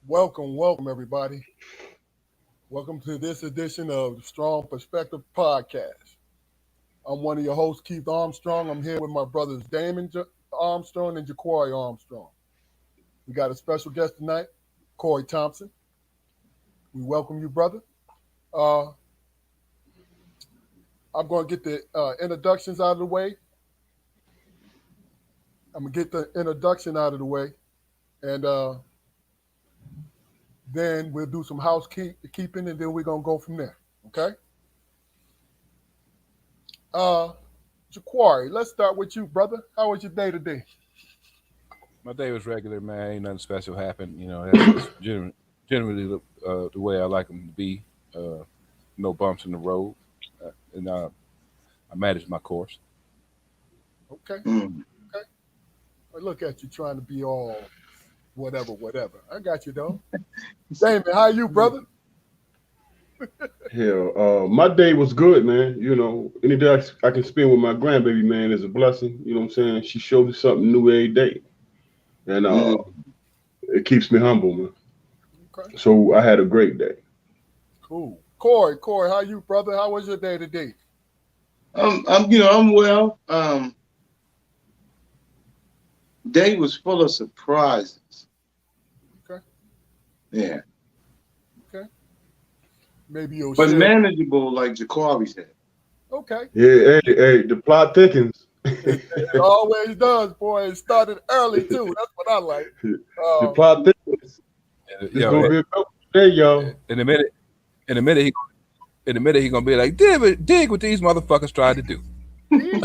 Welcome, everybody. Welcome to this edition of the Strong Perspective Podcast. I'm one of your hosts, Keith Armstrong. I'm here with my brothers Armstrong and Jaquari Armstrong. We got a special guest tonight, Corey Thompson. We welcome you, brother. Uh, I'm going to get the introductions out of the way. And then we'll do some housekeeping, and then we're going to go from there, okay? Jaquari, let's start with you, brother. How was your day today? My day was regular, man. Ain't nothing special happened. That's generally the way I like them to be. No bumps in the road. And I manage my course. Okay. Okay. Well, look at you trying to be all whatever. I got you, though. Damon, how you, brother? Hell, my day was good, man. Any day I can spend with my grandbaby, man, is a blessing. You know what I'm saying? She showed me something new every day. And it keeps me humble, man. Okay. So I had a great day. Cool. Corey, how you, brother? How was your day today? I'm well. Day was full of surprises. Okay. Yeah. Okay. Maybe you'll but manageable, like Jaquari said. Okay. Yeah, hey, the plot thickens. It always does, boy. It started early too. That's what I like. The plot thickens. It's gonna be a couple today, y'all. In a minute, he gonna be like, dig what these motherfuckers tried to do. These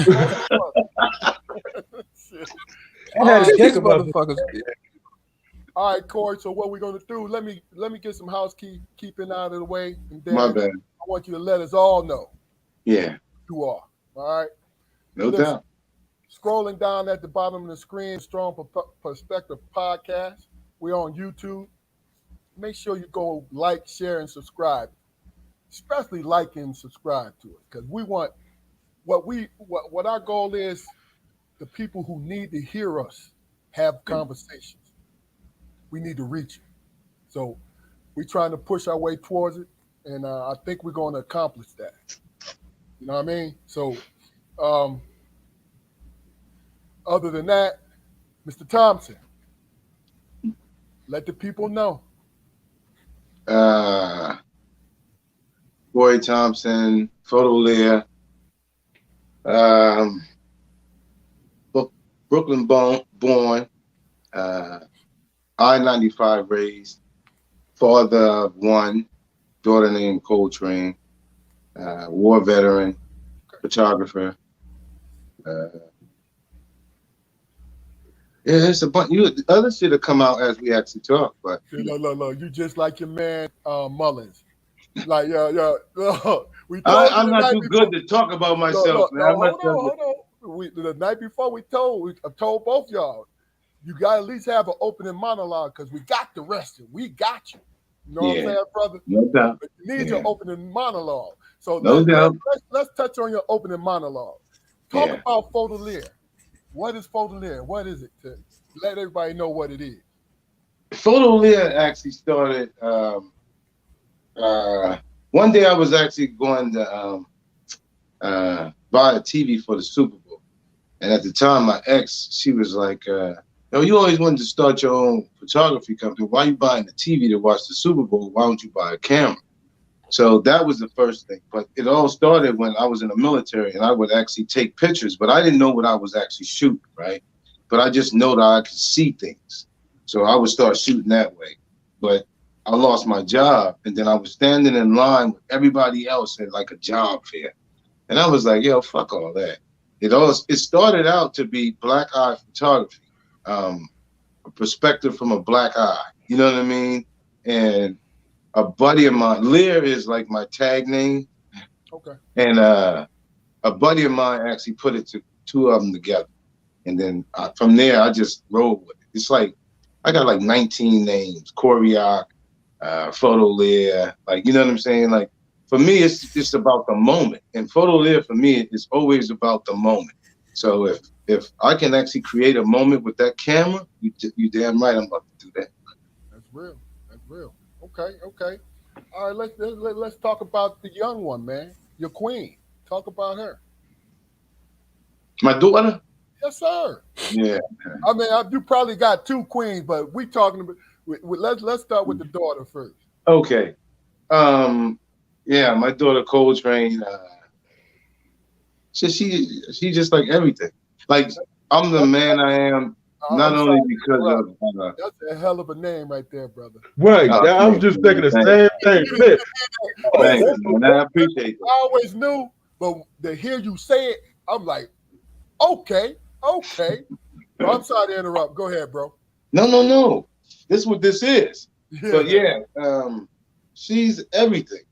motherfuckers. All right, Corey. So what we're gonna do? Let me get some housekeeping out of the way, and then My bad. I want you to let us all know. Yeah. Who you are. All right. No doubt. Scrolling down at the bottom of the screen, Strong Perspective Podcast. We're on YouTube. Make sure you go like, share, and subscribe. Especially like and subscribe to it, because we want what our goal is. The people who need to hear us have conversations. We need to reach it. So we're trying to push our way towards it, and I think we're going to accomplish that. You know what I mean? So other than that, Mr. Thompson, let the people know. Corey Thompson, Photoleer, Brooklyn born, I-95 raised, father of one, daughter named Coltrane, war veteran, photographer. It's a bunch. Other shit will come out as we actually talk, but No. You just like your man Mullins. Like I'm not too good to talk about myself, man. Hold on. The night before I told both y'all, you got to at least have an opening monologue because we got the rest of it. We got you. You know what I'm saying, brother? No doubt. But you need your opening monologue. So let's touch on your opening monologue. Talk about Photoleer. What is Photoleer? What is it? To let everybody know what it is. Photoleer actually started. One day I was actually going to buy a TV for the Super Bowl, and at the time my ex, she was like, you always wanted to start your own photography company. Why are you buying a TV to watch the Super Bowl? Why don't you buy a camera? So that was the first thing. But it all started when I was in the military, and I would actually take pictures, but I didn't know what I was actually shooting, right? But I just know that I could see things. So I would start shooting that way. But I lost my job, and then I was standing in line with everybody else at like a job fair. And I was like, yo, fuck all that. It started out to be black eye photography, a perspective from a black eye. You know what I mean? And a buddy of mine, Lear is like my tag name. Okay. And a buddy of mine actually put it to two of them together. And then from there, I just rolled with it. It's like, I got like 19 names, Corey, Photoleer, like, you know what I'm saying? Like, for me, it's just about the moment. And Photoleer, for me, is always about the moment. So if I can actually create a moment with that camera, you damn right I'm about to do that. That's real. That's Real. Okay. Okay. All right. Let's talk about the young one, man. Your queen. Talk about her. My daughter. Yes, sir. Yeah. I mean, you probably got two queens, but we talking about. Let's start with the daughter first. Okay. Um. Yeah, my daughter Coltrane. She just like everything. Like I'm the That's, man I am, not I'm sorry only to because interrupt. of. That's a hell of a name right there, brother. Right. I was Thank just thinking you, the thank same thing. You Shit. Listen, thank you, man. I appreciate that. I always knew, but to hear you say it, I'm like, okay, okay. Well, I'm sorry to interrupt. Go ahead, bro. No, no, no. This is what this is. Yeah, But man. yeah, she's everything.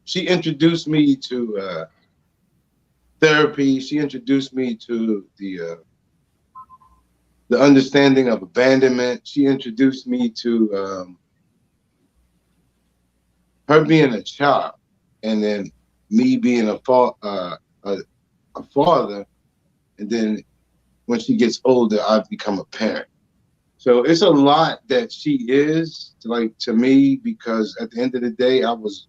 She introduced me to therapy. She introduced me to the understanding of abandonment. She introduced me to her being a child, and then me being a father, and then when she gets older, I've become a parent. So it's a lot that she is like to me because at the end of the day, I was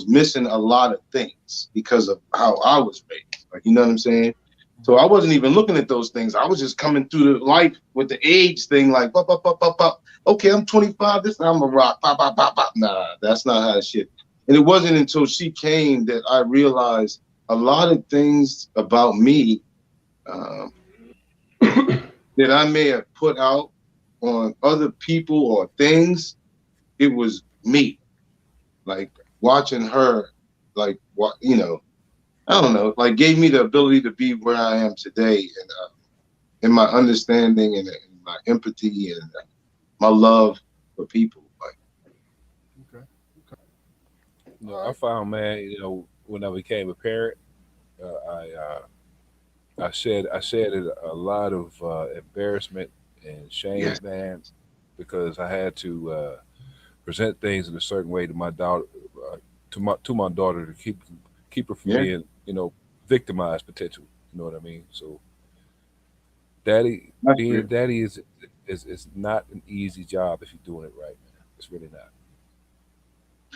missing a lot of things because of how I was raised. Like you know what I'm saying? So I wasn't even looking at those things. I was just coming through the life with the age thing, like pop, pop, pop, pop, pop. Okay, I'm 25. This time I'm a rock. Pop, pop, pop, pop. Nah, that's not how shit. And it wasn't until she came that I realized a lot of things about me um, that I may have put out on other people or things. It was me, like watching her, like what I don't know, like gave me the ability to be where I am today, and in my understanding and my empathy and my love for people. Like, Okay. Okay. You know, All I right. found, man, when I became a parent, I shed a lot of embarrassment and shame, yes, man, because I had to present things in a certain way to my daughter, to my daughter to keep her from yeah, being, victimized potentially. You know what I mean? So, daddy, that's being a real. daddy is not an easy job if you're doing it right, man. It's really not.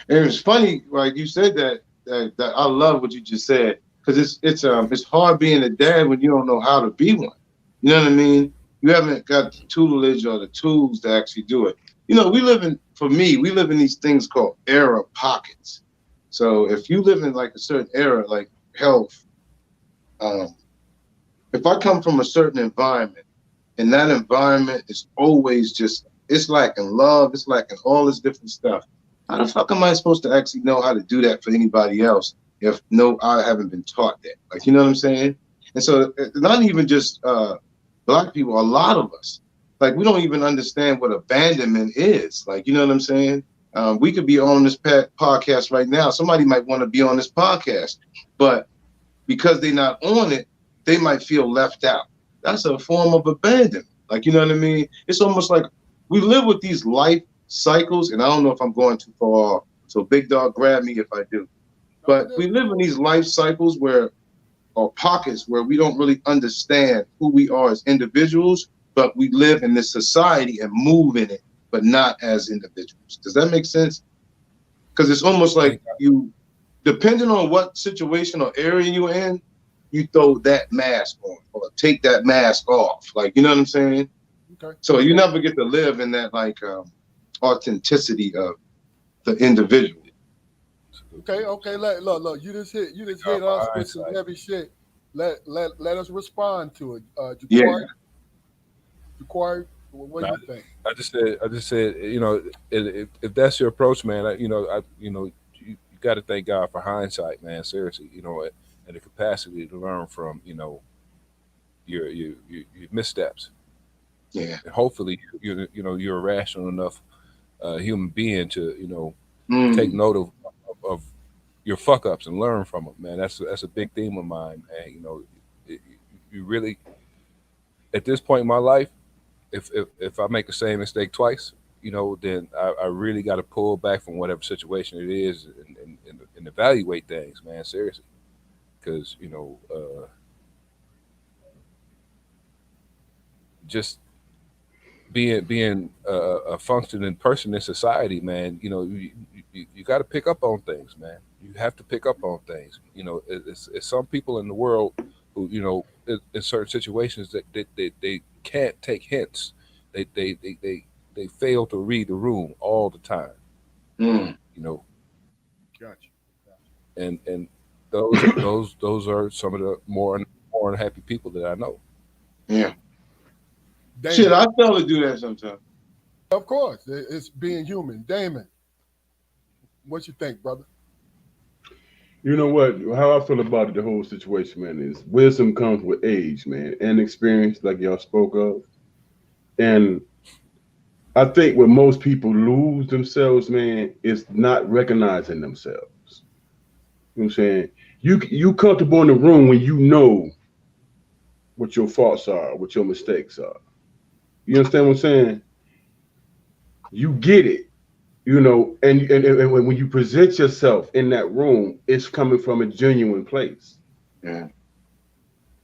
And it was funny, like you said that I love what you just said because it's hard being a dad when you don't know how to be one. You know what I mean? You haven't got the tutelage or the tools to actually do it. We live in these things called era pockets. So if you live in like a certain era, like health, um, if I come from a certain environment and that environment is always just it's lacking love, it's lacking all this different stuff. How the fuck am I supposed to actually know how to do that for anybody else if no I haven't been taught that? Like you know what I'm saying? And so not even just black people, a lot of us, like we don't even understand what abandonment is. Like you know what I'm saying? We could be on this podcast right now. Somebody might want to be on this podcast, but because they're not on it, they might feel left out. That's a form of abandonment. Like, you know what I mean? It's almost like we live with these life cycles, and I don't know if I'm going too far off. So, big dog, grab me if I do. No, But we live in these life cycles or pockets where we don't really understand who we are as individuals, but we live in this society and move in it, but not as individuals. Does that make sense? Because it's almost like Thank you, depending on what situation or area you're in, you throw that mask on or take that mask off. Like, you know what I'm saying? okay. So you never get to live in that like authenticity of the individual. Okay. Okay. Look. You just hit my us with some hindsight. heavy shit. Let us respond to it. Yeah, Jaquari, what do you think? I just said, if that's your approach, man, you got to thank God for hindsight, man. Seriously, and the capacity to learn from, your missteps, yeah. and hopefully, you're a rational enough human being to, take Mm, note of your fuck ups and learn from them, man. That's a big theme of mine, man. It- you really, at this point in my life, if I make the same mistake twice, then I really got to pull back from whatever situation it is and evaluate things, man, seriously. Because just being a functioning person in society, man, you got to pick up on things, man. You have to pick up on things. It's some people in the world who, in certain situations that they can't take hints. They fail to read the room all the time. Mm. You know, Gotcha. and those are some of the more unhappy people that I know. Yeah. Damon, Shit, I feel to do that sometimes. of course, it's being human. Damon, what you think, brother? You know what? How I feel about it, the whole situation, man, is wisdom comes with age, man, and experience, like y'all spoke of. And I think what most people lose themselves, man, is not recognizing themselves. You know what I'm saying? You comfortable in the room when you know what your faults are, what your mistakes are. You understand what I'm saying? You get it, and when you present yourself in that room, it's coming from a genuine place. Yeah.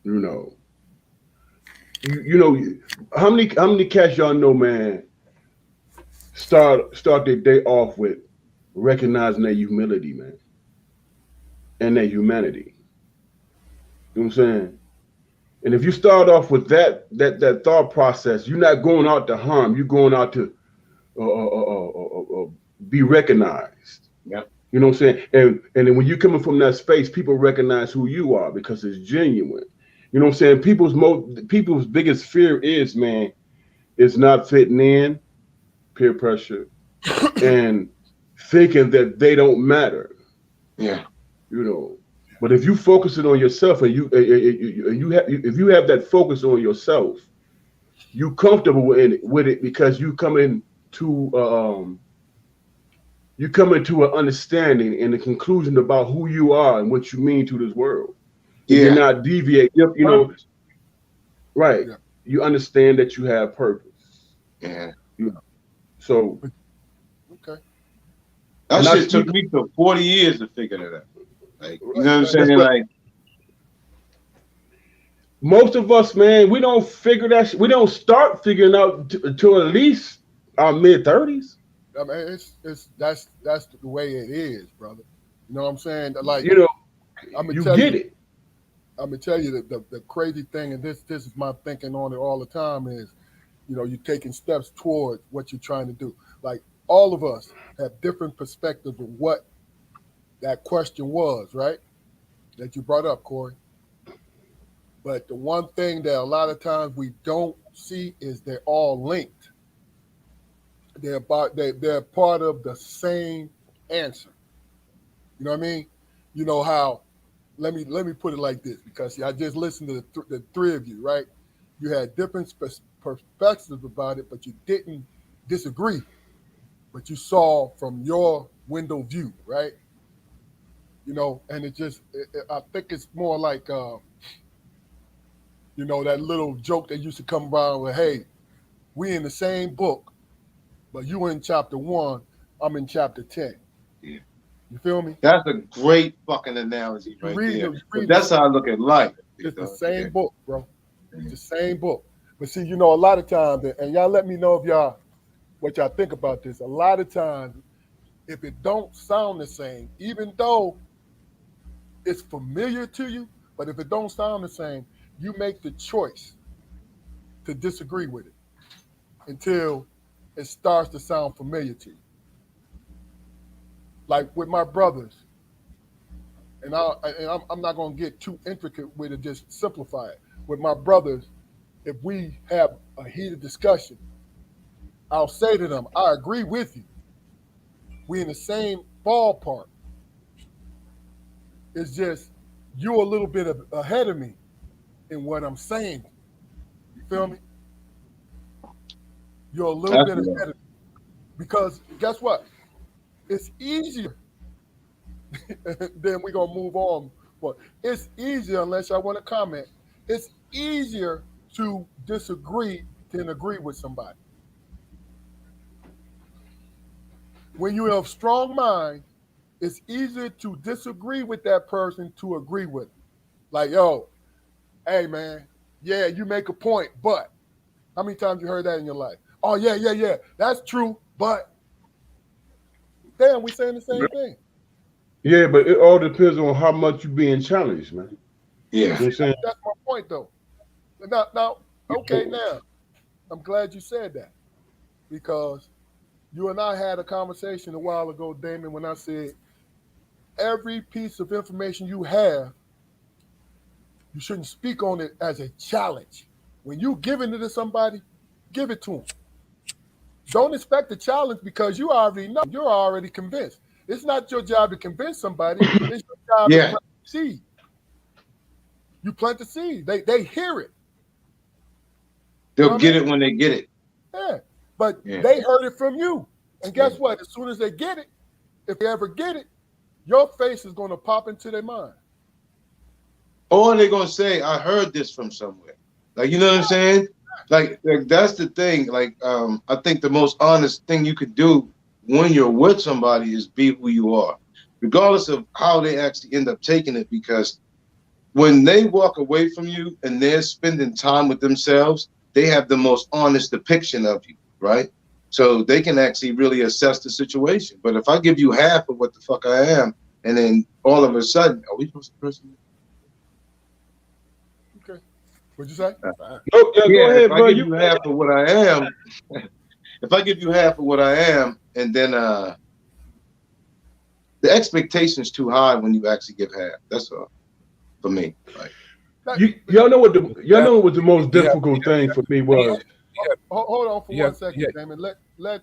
You know, you know how many cats y'all know, man, start their day off with recognizing their humility, man, and their humanity. You know what I'm saying? And if you start off with that thought process, you're not going out to harm. You're going out to be recognized. Yeah. You know what I'm saying? And then when you're coming from that space, people recognize who you are because it's genuine. You know what I'm saying? People's biggest fear is, man, is not fitting in, peer pressure, and thinking that they don't matter. Yeah. You know. But if you focus it on yourself and if you have that focus on yourself, you comfortable with it because you come into an understanding and a conclusion about who you are and what you mean to this world. Yeah. You're not deviate. You know, right? Yeah. You understand that you have purpose. Yeah. So Okay. That And I shit took speak- me for 40 years to figure that out. Like, you know what I'm Right. saying? Like, most of us, man, we don't figure that. We don't start figuring out until at least our mid-30s. I mean, that's the way it is, brother. You know what I'm saying? Like, You know, I'm gonna you tell get you, it. I'm gonna tell you that the crazy thing, and this is my thinking on it all the time is, you're taking steps toward what you're trying to do. Like all of us have different perspectives of what that question was, right? That you brought up, Corey. But the one thing that a lot of times we don't see is they're all linked. They're part of the same answer. You know what I mean? You know how? Let me put it like this because see, I just listened to the three of you, right? You had different perspectives about it, but you didn't disagree. But you saw from your window view, right? And I think it's more like, that little joke that used to come around with, hey, we in the same book, but you in chapter 1, I'm in chapter 10. Yeah. You feel me? that's a great fucking analogy You right read, there. you But read that's how I look at life. It's the Yeah. same book, bro. It's the same book. But see, a lot of times, and y'all let me know if what y'all think about this. A lot of times, if it don't sound the same, even though it's familiar to you, but if it don't sound the same, you make the choice to disagree with it until it starts to sound familiar to you. Like with my brothers, I'm not going to get too intricate with it, just simplify it. With my brothers, if we have a heated discussion, I'll say to them, I agree with you. We in the same ballpark. It's just you're a little bit ahead of me in what I'm saying. You feel me? You're a little That's bit right. ahead of me. Because guess what? It's easier. Then we're going to move on. But it's easier, unless I want to comment, it's easier to disagree than agree with somebody. When you have strong mind, it's easier to disagree with that person to agree with them. Like, yo, hey man, yeah, you make a point, but how many times you heard that in your life? Oh yeah. That's true, but damn, we saying the same thing. Yeah, but it all depends on how much you're being challenged, man. Yeah. You know what I'm saying? That's my point, though. Now, okay, now I'm glad you said that because you and I had a conversation a while ago, Damon, when I said every piece of information you have, you shouldn't speak on it as a challenge. When you giving it to somebody, give it to them. Don't expect a challenge because you already know. You're already convinced. It's not your job to convince somebody. It's your job to plant the seed. You plant the seed. They hear it. They'll get it when they get it. Yeah. But they heard it from you. And guess what? As soon as they get it, if they ever get it, your face is going to pop into their mind. Or they're going to say, I heard this from somewhere. Like, you know what I'm saying? Like that's the thing. Like, I think the most honest thing you could do when you're with somebody is be who you are, regardless of how they actually end up taking it. Because when they walk away from you and they're spending time with themselves, they have the most honest depiction of you, right? So they can actually really assess the situation. But if I give you half of what the fuck I am, and then all of a sudden, are we supposed to person? Okay. What'd you say? Nope, go ahead, bro. I give you half of what I am, if I give you half of what I am, and then the expectation's too high when you actually give half. That's all for me. Like, y'all know what the most difficult thing for me was. Hold on for 1 second, Damon. Let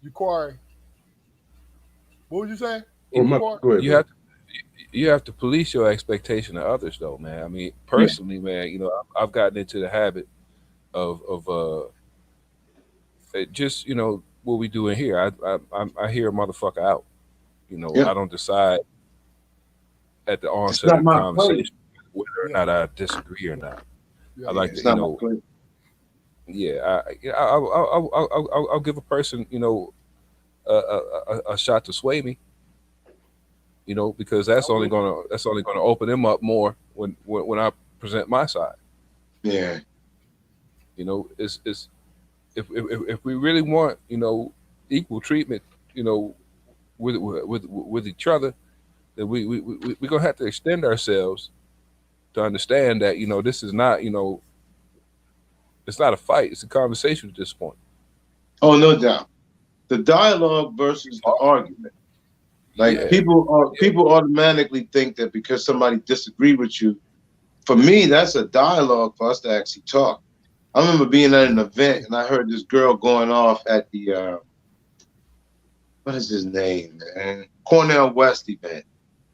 you Corey. What would you say? Go ahead, you have to police your expectation of others, though, man. I mean, personally, man, you know, I've gotten into the habit of just, you know, what we doing here. I hear a motherfucker out. You know, I don't decide at the onset of the conversation whether or not I disagree or not. I like to, you know. I'll give a person, you know, a shot to sway me. You know, because that's only gonna open them up more when I present my side. Yeah. You know, it's if we really want, you know, equal treatment, you know, with each other, then we're gonna have to extend ourselves to understand that, you know, this is not, you know, it's not a fight, it's a conversation at this point. Oh, no doubt. The dialogue versus the argument. Like people automatically think that because somebody disagreed with you, for me, that's a dialogue for us to actually talk. I remember being at an event and I heard this girl going off at the what is his name, man? Cornell West event.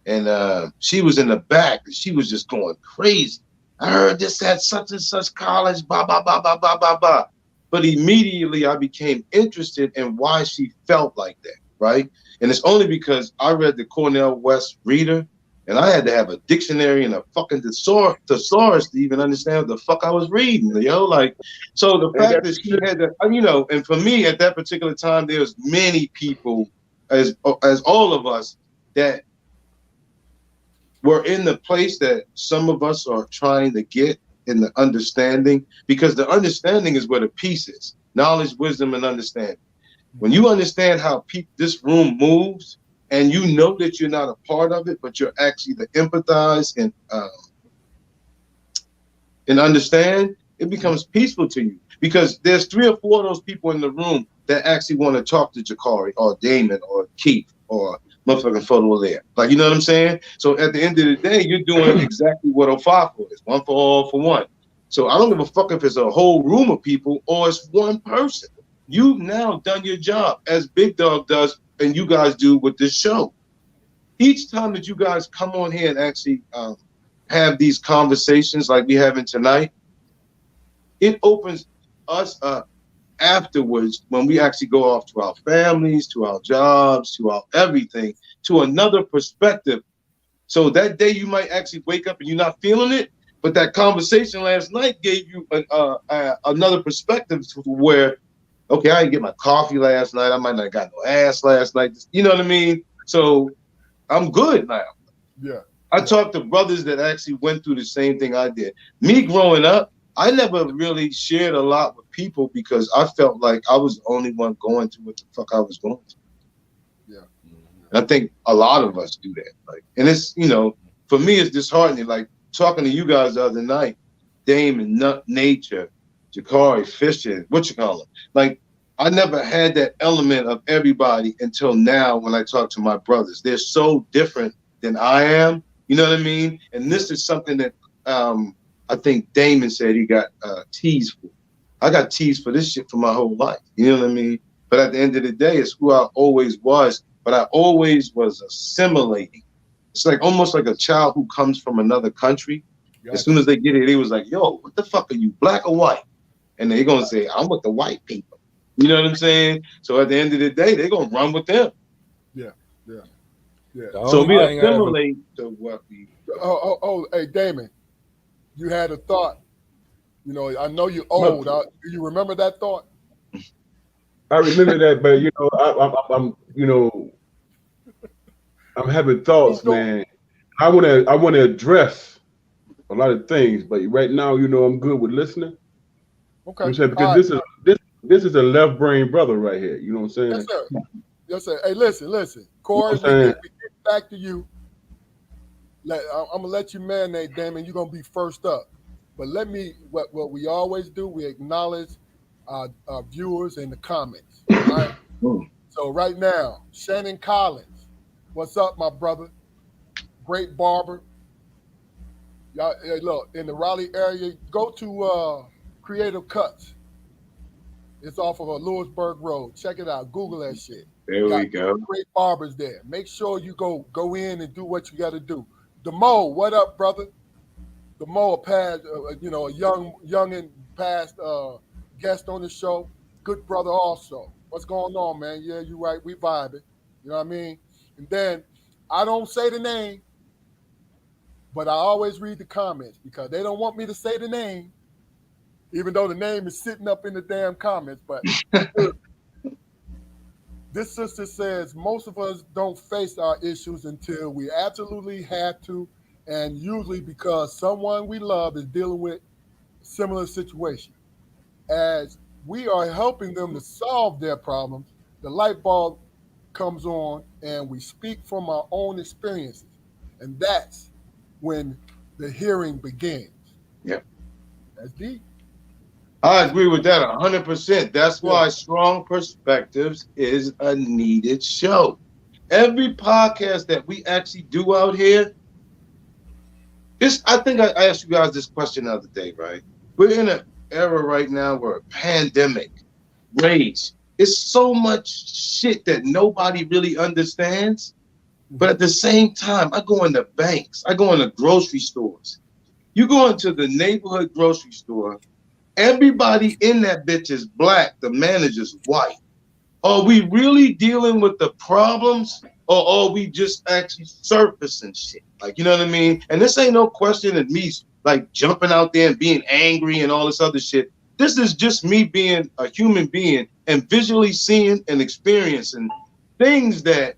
And she was in the back and she was just going crazy. I heard this at such and such college, blah, blah, blah, blah, blah, blah, blah. But immediately I became interested in why she felt like that, right? And it's only because I read the Cornell West Reader and I had to have a dictionary and a fucking thesaurus to even understand what the fuck I was reading, yo. Like, so the fact that she had to, you know, and for me at that particular time, there was many people, as all of us, that were in the place that some of us are trying to get in the understanding, because the understanding is where the peace is. Knowledge, wisdom, and understanding. When you understand how this room moves, and you know that you're not a part of it, but you're actually to empathize and understand, it becomes peaceful to you. Because there's 3 or 4 of those people in the room that actually want to talk to Jakari or Damon or Keith or motherfucking Photoleer. Like, you know what I'm saying? So at the end of the day, you're doing exactly what OFAFO is. One for all for one. So I don't give a fuck if it's a whole room of people or it's one person. You've now done your job as Big Dog does and you guys do with this show. Each time that you guys come on here and actually have these conversations like we're having tonight, it opens us up afterwards when we actually go off to our families, to our jobs, to our everything, to another perspective. So that day you might actually wake up and you're not feeling it, but that conversation last night gave you another perspective to where, okay, I didn't get my coffee last night. I might not have got no ass last night. You know what I mean? So I'm good now. Yeah. I talked to brothers that actually went through the same thing I did. Me growing up, I never really shared a lot with people because I felt like I was the only one going through what the fuck I was going through. Yeah. And I think a lot of us do that. Like, and it's, you know, for me, it's disheartening. Like talking to you guys the other night, Dame and Nut Nature, Jakari, Fisher, what you call them. Like, I never had that element of everybody until now when I talk to my brothers. They're so different than I am. You know what I mean? And this is something that I think Damon said he got teased for. I got teased for this shit for my whole life. You know what I mean? But at the end of the day, it's who I always was. But I always was assimilating. It's like almost like a child who comes from another country. Gotcha. As soon as they get here, they was like, yo, what the fuck are you, black or white? And they're going to say, I'm with the white people. You know what I'm saying? So at the end of the day, they're going to run with them. Yeah. So we assimilate to what we... Hey, Damon, you had a thought. You know, I know you're old. Do you remember that thought? I remember that, but you know, I'm having thoughts, man. I want to address a lot of things, but right now, you know, I'm good with listening. Okay. You know what I'm saying? Because this is a left brain brother right here. You know what I'm saying? Yes, sir. Yes, sir. Hey, listen. Corey, we get back to you. I'm gonna let you marinate, Damon. You're gonna be first up. But let me what we always do, we acknowledge our viewers in the comments. All right. So right now, Shannon Collins, what's up, my brother? Great barber. Y'all, hey, look, in the Raleigh area, go to Creative Cuts. It's off of Lewisburg Road. Check it out. Google that shit. There we go. Great barbers there. Make sure you go in and do what you got to do. DeMo, what up, brother? DeMo, past, you know, a young and past guest on the show. Good brother also. What's going on, man? Yeah, you right. We vibing. You know what I mean? And then I don't say the name, but I always read the comments because they don't want me to say the name, even though the name is sitting up in the damn comments. But this sister says most of us don't face our issues until we absolutely have to, and usually because someone we love is dealing with a similar situation. As we are helping them to solve their problems, the light bulb comes on and we speak from our own experiences. And that's when the hearing begins. Yeah. That's deep. I agree with that 100%. That's why Strong Perspectives is a needed show. Every podcast that we actually do out here, I think I asked you guys this question the other day, right? We're in an era right now where a pandemic, rage, it's so much shit that nobody really understands. But at the same time, I go into banks, I go into grocery stores. You go into the neighborhood grocery store, everybody in that bitch is black, the manager's white. Are we really dealing with the problems, or are we just actually surfacing shit? Like, you know what I mean? And this ain't no question of me like jumping out there and being angry and all this other shit. This is just me being a human being and visually seeing and experiencing things that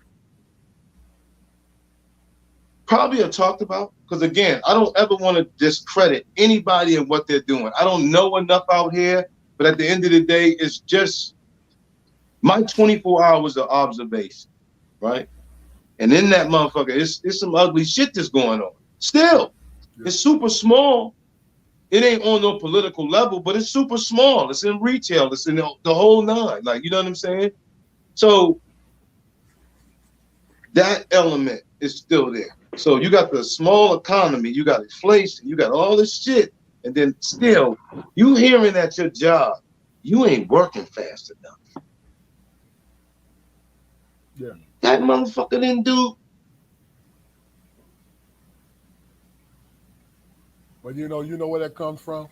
probably are talked about. Because again, I don't ever want to discredit anybody and what they're doing. I don't know enough out here, but at the end of the day, it's just my 24 hours of observation, right? And in that motherfucker, it's some ugly shit that's going on. Still, it's super small. It ain't on no political level, but it's super small. It's in retail. It's in the whole nine. Like, you know what I'm saying? So that element is still there. So you got the small economy, you got inflation, you got all this shit, and then still, you hearing at your job, you ain't working fast enough. Yeah. That motherfucker didn't do. But you know where that comes from?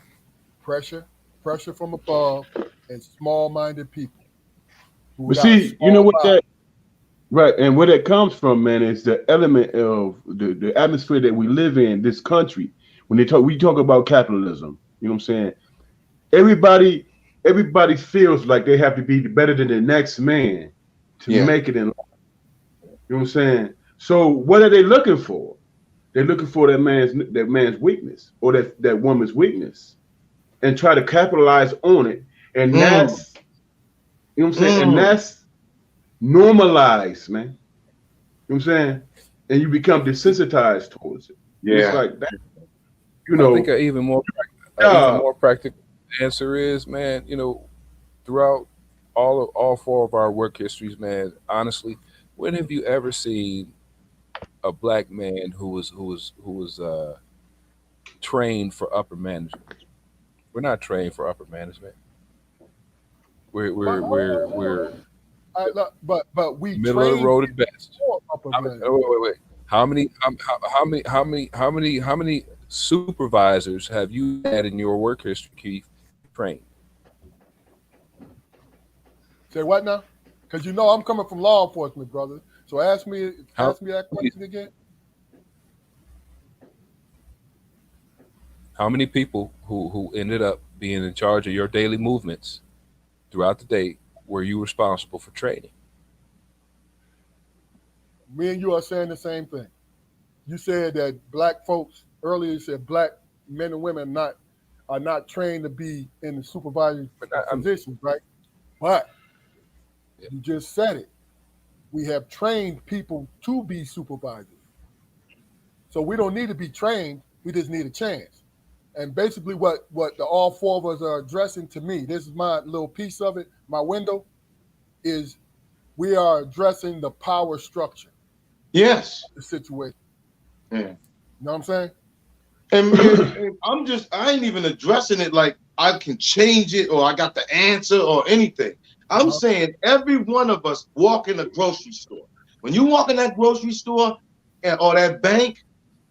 Pressure from above, and small-minded people. But see, you know what that, right, and where that comes from, man, is the element of the atmosphere that we live in this country. When we talk about capitalism, you know what I'm saying? Everybody feels like they have to be better than the next man to make it in life. You know what I'm saying? So what are they looking for? They're looking for that man's weakness or that woman's weakness. and try to capitalize on it. And that's, you know what I'm saying? And that's normalized, man. You know what I'm saying? And you become desensitized towards it. It's like that, you I think know. an even more practical answer is, man, you know, throughout all four of our work histories, man, honestly, when have you ever seen a black man who was trained for upper management? We're not trained for upper management. But We're but we middle of the train road at people best. for upper management. Wait. How many supervisors have you had in your work history, Keith, trained? Say what now? Because you know I'm coming from law enforcement, brother. So ask me How that question again. how many people who ended up being in charge of your daily movements throughout the day were you responsible for training? Me and you are saying the same thing. You said that black folks earlier. You said black men and women are not trained to be in the supervisory But positions, right? But yeah, you just said it. We have trained people to be supervisors, so we don't need to be trained. We just need a chance. And basically, what the all four of us are addressing to me, this is my little piece of it. My window is we are addressing the power structure, Yes. the situation. Yeah. You know what I'm saying? And I ain't even addressing it like I can change it or I got the answer or anything. I'm saying every one of us walk in a grocery store. When you walk in that grocery store or that bank,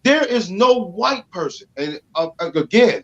there is no white person. And again,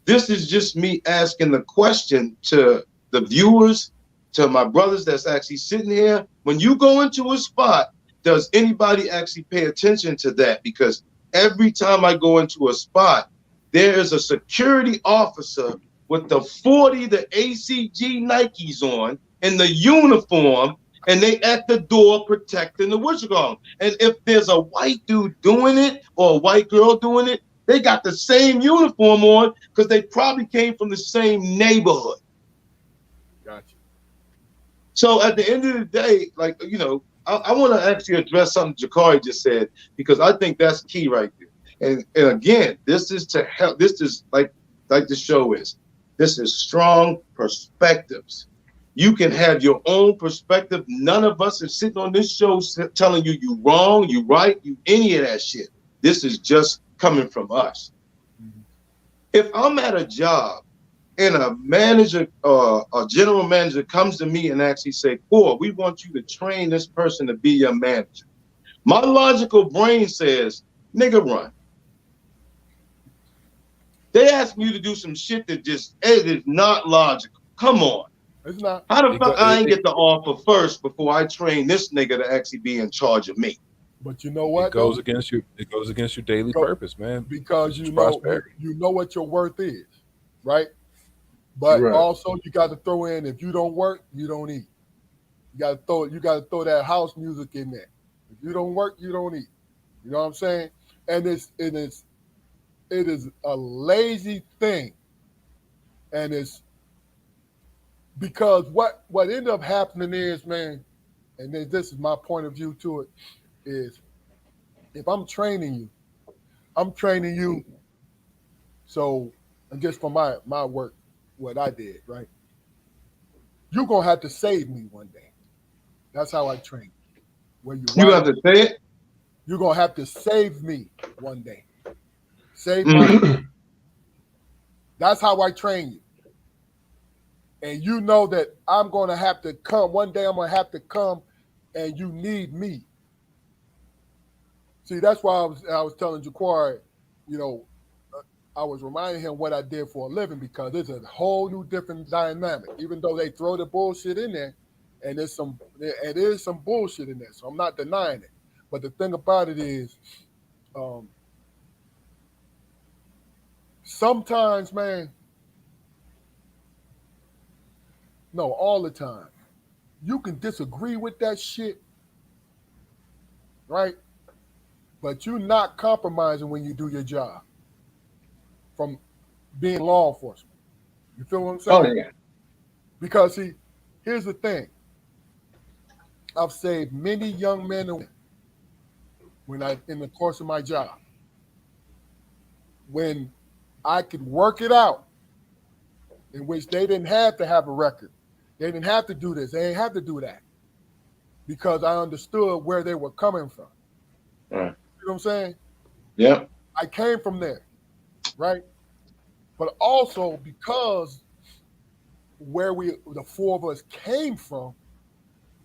this is just me asking the question to the viewers, to my brothers that's actually sitting here. When you go into a spot, does anybody actually pay attention to that? Because every time I go into a spot, there is a security officer with the 40, the ACG Nikes on and the uniform, and they at the door protecting the whatchamacallit. And if there's a white dude doing it or a white girl doing it, they got the same uniform on because they probably came from the same neighborhood. Gotcha. So at the end of the day, like, you know, I want to actually address something Jakari just said, because I think that's key right there. And again, this is to help. This is like the show is. This is strong perspectives. You can have your own perspective. None of us are sitting on this show telling you you wrong, you right, you any of that shit. This is just coming from us. Mhm. If I'm at a job and a manager or a general manager comes to me and actually say, "Cool, we want you to train this person to be your manager." My logical brain says, "Nigga, run." They ask you to do some shit that just it is not logical. Come on. It's not. How the it, go, fuck I ain't it, get the offer first before I train this nigga to actually be in charge of me? But you know it what goes though? against your daily Go, purpose, man. because It's prosperity. you know what your worth is, right? But Right. also you got to throw in if you don't work, you don't eat. You got to throw that house music in there. If you don't work, you don't eat. You know what I'm saying? And it is a lazy thing, and it's because what ended up happening is, man, and this is my point of view to it is if I'm training you. So, and just for my work, what I did, right? You're gonna have to save me one day. That's how I train. Where you You wind have up, to say it. you're gonna have to save me one day. Save my Mm. life. That's how I train you. And you know that I'm gonna have to come one day. I'm gonna have to come, and you need me. See, that's why I was telling Jaquari, you know, I was reminding him what I did for a living because it's a whole new different dynamic. Even though they throw the bullshit in there, and it is some bullshit in there, so I'm not denying it. But the thing about it is, um, sometimes, man, no, all the time, you can disagree with that shit, right? But you're not compromising when you do your job from being law enforcement. You feel what I'm saying? Oh yeah. Because see, here's the thing. I've saved many young men and women in the course of my job. When I could work it out, in which they didn't have to have a record. They didn't have to do this. They didn't have to do that. Because I understood where they were coming from. Right. You know what I'm saying? Yeah. I came from there, right? But also because the four of us came from,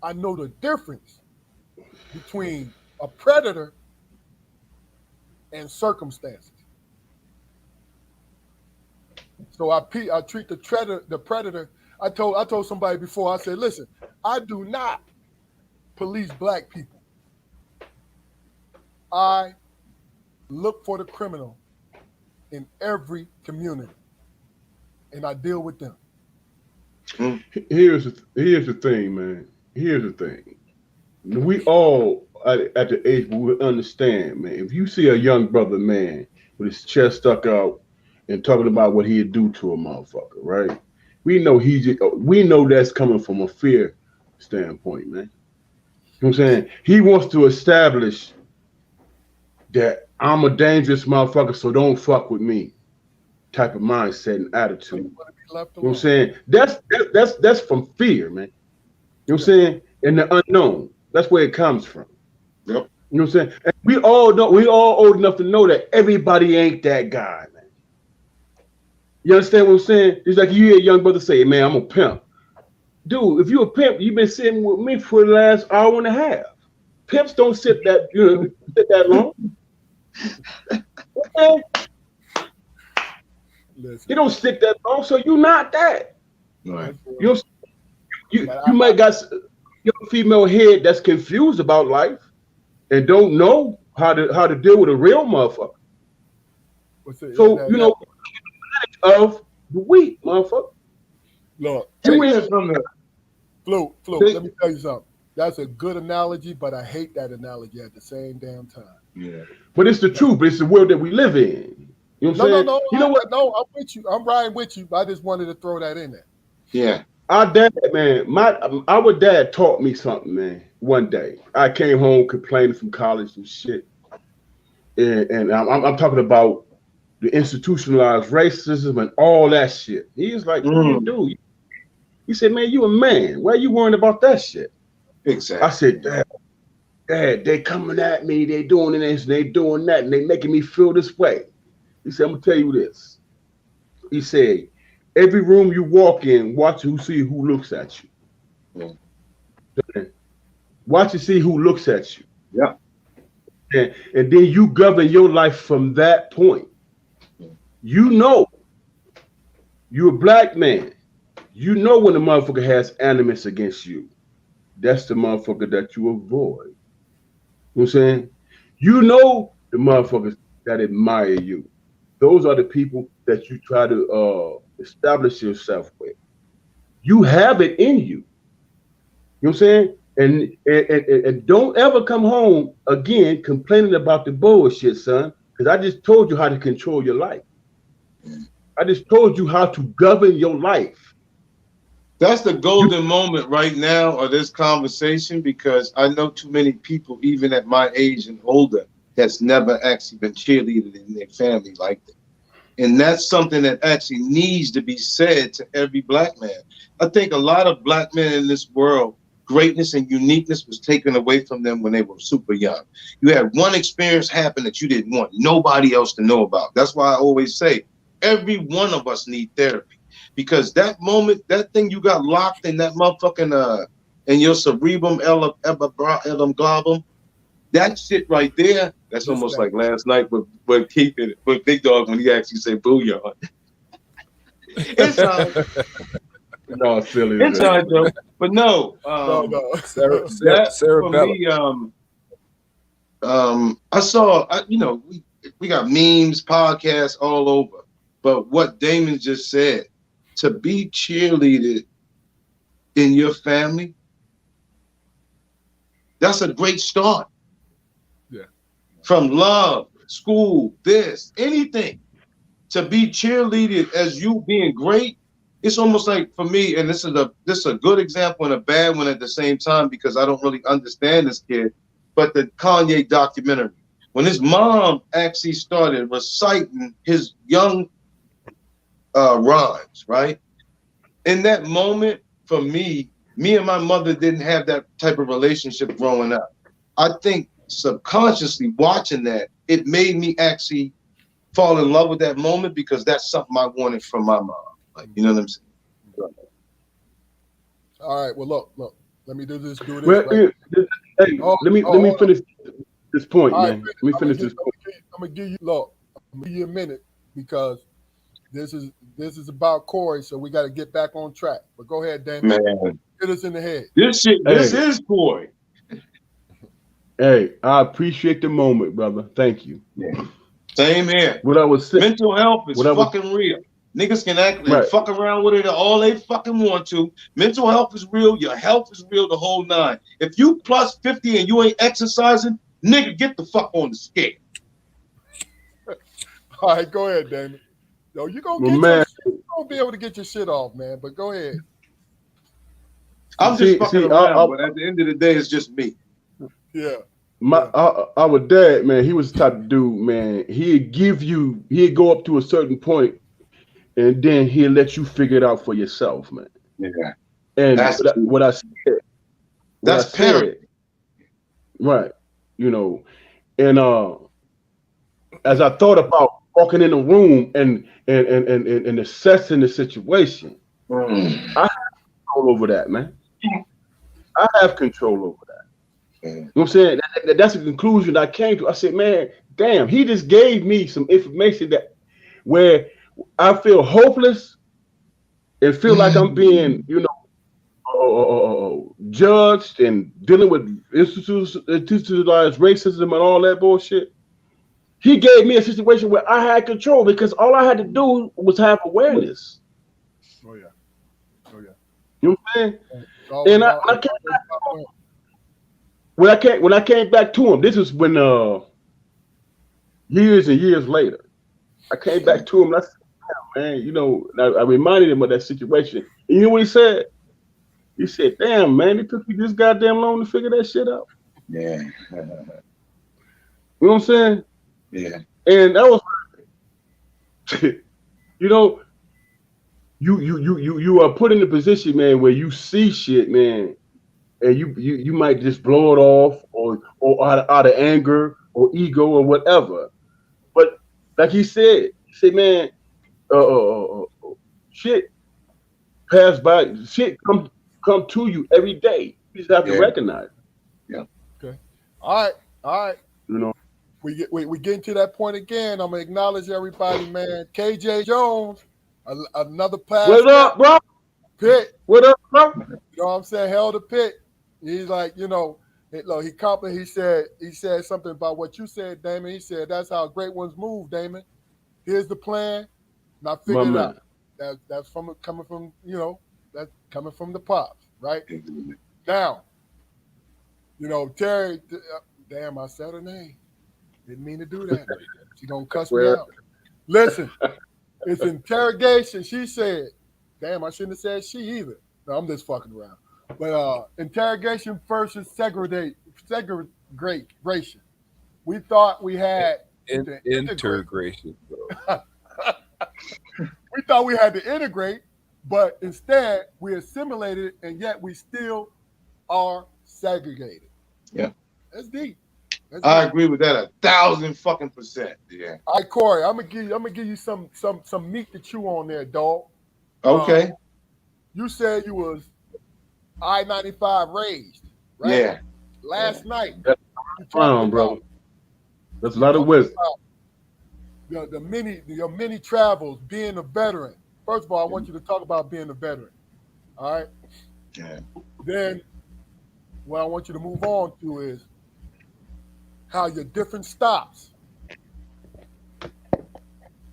I know the difference between a predator and circumstances. So I treat the predator. I told somebody before. I said, listen, I do not police black people. I look for the criminal in every community, and I deal with them. Here's the thing, man. Here's the thing. We all at the age where we understand, man. If you see a young brother, man, with his chest stuck out and talking about what he'd do to a motherfucker, right? We know that's coming from a fear standpoint, man. You know what I'm saying? He wants to establish that I'm a dangerous motherfucker, so don't fuck with me type of mindset and attitude. You know what I'm saying? That's from fear, man. You know what I'm saying? And the unknown. That's where it comes from. Yep. You know what I'm saying? And we all old enough to know that everybody ain't that guy, man. You understand what I'm saying? It's like you hear a young brother say, man, I'm a pimp. Dude, if you're a pimp, you've been sitting with me for the last hour and a half. Pimps don't sit that long. Okay? Listen. You don't stick that long, so you're not that. Right. You might got a female head that's confused about life and don't know how to deal with a real motherfucker. So you know of the weak motherfucker. Look, Flu, let me tell you something. That's a good analogy, but I hate that analogy at the same damn time. Yeah. But it's the truth, but it's the world that we live in. You know what I'm saying? No, you know what? No, I'm with you. I'm riding with you. I just wanted to throw that in there. Yeah. Our dad, man, our dad taught me something, man. One day, I came home complaining from college and shit, and I'm talking about the institutionalized racism and all that shit. He was like, "What do you do?" He said, "Man, you a man. Why are you worrying about that shit?" Exactly. I said, Dad, they coming at me. They doing this, and they doing that, and they making me feel this way. He said, "I'm gonna tell you this." He said, "Every room you walk in, watch who looks at you. Yeah. Watch and see who looks at you. Yeah. And then you govern your life from that point. You know, you're a black man. You know when the motherfucker has animus against you. That's the motherfucker that you avoid. You know what I'm saying? You know the motherfuckers that admire you. Those are the people that you try to establish yourself with. You have it in you. You know what I'm saying? And don't ever come home again complaining about the bullshit, son. Because I just told you how to control your life. I just told you how to govern your life. That's the golden moment right now of this conversation, because I know too many people, even at my age and older, that's never actually been cheerleaded in their family like that. And that's something that actually needs to be said to every black man. I think a lot of black men in this world, greatness and uniqueness was taken away from them when they were super young. You had one experience happen that you didn't want nobody else to know about. That's why I always say every one of us need therapy, because that moment, that thing you got locked in that motherfucking in your cerebrum globum, that shit right there, that's almost like last night with Keith and with Big Dog when he actually said booyah. It's no, silly. It's hard, Joe. But no, that for me, I saw, we got memes, podcasts all over. But what Damon just said, to be cheerleaded in your family, that's a great start. Yeah. From love, school, anything. To be cheerleaded as you being great, it's almost like for me, and this is a good example and a bad one at the same time because I don't really understand this kid. But the Kanye documentary, when his mom actually started reciting his young rhymes, right? In that moment, for me and my mother didn't have that type of relationship growing up. I think subconsciously watching that, it made me actually fall in love with that moment because that's something I wanted from my mom. Like, you know what I'm saying? All right. Well, look. Let me do this. Well, Right? hey, let me finish this point, All right, man. Let me finish this point. I'm gonna give you a minute because this is about Corey, so we got to get back on track. But go ahead, Dan. Man, Hit us in the head. this is Corey. Hey, I appreciate the moment, brother. Thank you. Yeah. Same here. What I was saying. Mental health is fucking real. Niggas can act and fuck around with it all they fucking want to. Mental health is real. Your health is real. The whole nine. If you plus 50 and you ain't exercising, nigga, get the fuck on the scale. All right, go ahead, Damon. Yo, you gonna be able to get your shit off, man. But go ahead. I'm just fucking around, but at the end of the day, it's just me. Yeah. Our dad, man, he was the type of dude, man. He'd go up to a certain point, and then he'll let you figure it out for yourself, man. Yeah. And what I said. That's parent. Right. You know, and as I thought about walking in the room and assessing the situation, I have control over that, man. I have control over that. You know what I'm saying? That's the conclusion I came to. I said, man, damn, he just gave me some information where I feel hopeless and feel like I'm being, judged and dealing with institutionalized racism and all that bullshit. He gave me a situation where I had control because all I had to do was have awareness. Oh yeah. You know what I'm saying? And when I came back to him, this is when years and years later, I came back to him and I said, man, I reminded him of that situation. And you know what he said? He said, damn, man, it took you this goddamn long to figure that shit out. Yeah. You know what I'm saying? Yeah. And that was you are put in a position, man, where you see shit, man, and you might just blow it off or out of anger or ego or whatever. But like he said, man, shit pass by, shit come to you every day. You just have to recognize it. Yeah. Okay. All right. We get to that point again. I'm gonna acknowledge everybody, man. KJ Jones, another pass. What up, bro? Pitt. What up, bro? You know what I'm saying? Held a Pitt. He's like, he said something about what you said, Damon. He said that's how great ones move, Damon. Here's the plan. Now figure it out. That's coming from the pops, right? Now, Terry. Damn, I said her name. Didn't mean to do that. She gonna cuss me out. Listen, it's interrogation. She said, damn, I shouldn't have said she either. No, I'm just fucking around. But interrogation versus segregation. We thought we had integration, bro. We thought we had to integrate, but instead we assimilated, and yet we still are segregated. Yeah, that's deep. I agree with that 1,000% Yeah. All right, Corey, I'm gonna give you some meat to chew on there, dog. Okay. You said you was I-95 raised, right? Yeah. Last night. That's bro. That's a lot of wisdom. Your many travels, being a veteran. First of all, I want you to talk about being a veteran. All right. Yeah. Then what I want you to move on to is how your different stops,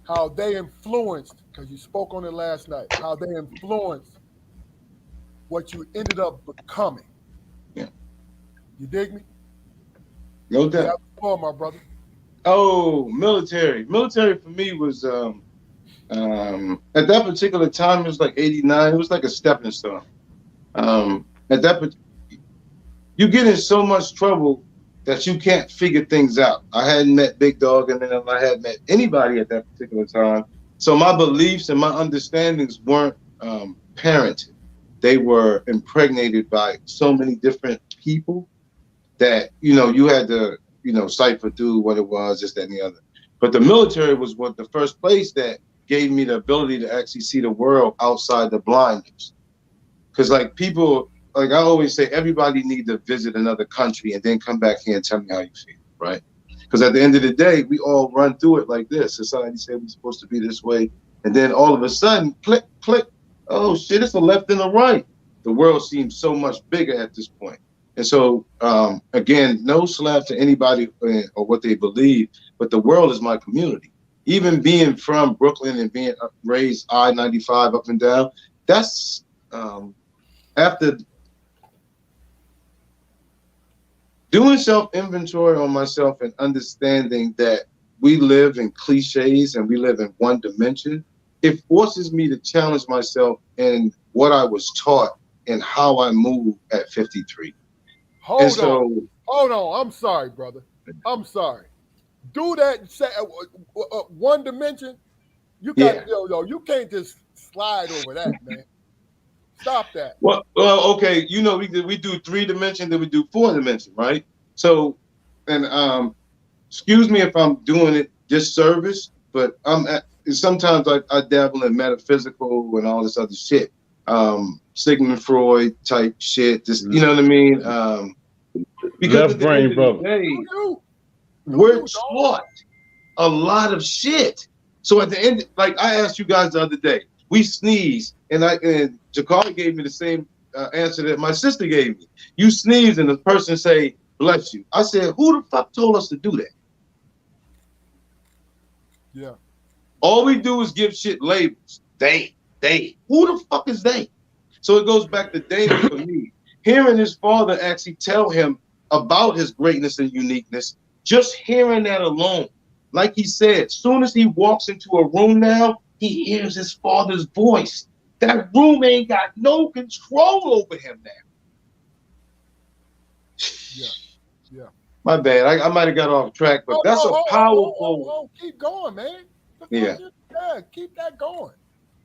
how they influenced, because you spoke on it last night, how they influenced what you ended up becoming. Yeah. You dig me? No doubt. Yeah, my brother. Oh, military. Military for me was At that particular time, it was like 89. It was like a stepping stone. At that, you get in so much trouble that you can't figure things out. I hadn't met Big Dog, and then I hadn't met anybody at that particular time. So my beliefs and my understandings weren't parented. They were impregnated by so many different people that, you had to, cipher through what it was, this, that, and the other. But the military was the first place that gave me the ability to actually see the world outside the blinders. Because like people, like I always say, everybody needs to visit another country and then come back here and tell me how you feel, right? Because at the end of the day, we all run through it like this. Society said we're supposed to be this way. And then all of a sudden, click, click. Oh shit, it's a left and a right. The world seems so much bigger at this point. And so, again, no slap to anybody or what they believe, but the world is my community. Even being from Brooklyn and being raised I-95 up and down, that's after doing self-inventory on myself and understanding that we live in cliches and we live in one dimension, it forces me to challenge myself in what I was taught and how I move at 53. Hold on. I'm sorry, brother. I'm sorry. Do that. Say one dimension. You got you can't just slide over that, man. Stop that. Well, okay. We do 3 dimension, then we do 4 dimension, right? So, and excuse me if I'm doing it disservice, but sometimes I dabble in metaphysical and all this other shit. Sigmund Freud type shit. Just you know what I mean? Because left brain, brother. We're taught a lot of shit. So at the end, like I asked you guys the other day, we sneeze, and Jakari gave me the same answer that my sister gave me. You sneeze, and the person say, "Bless you." I said, "Who the fuck told us to do that?" Yeah. All we do is give shit labels. They. Who the fuck is they? So it goes back to David for me. Hearing his father actually tell him about his greatness and uniqueness, just hearing that alone, like he said, soon as he walks into a room now, he hears his father's voice. That room ain't got no control over him now. Yeah. My bad. I might have got off track, but that's a powerful. Keep going, man. Yeah, keep that going.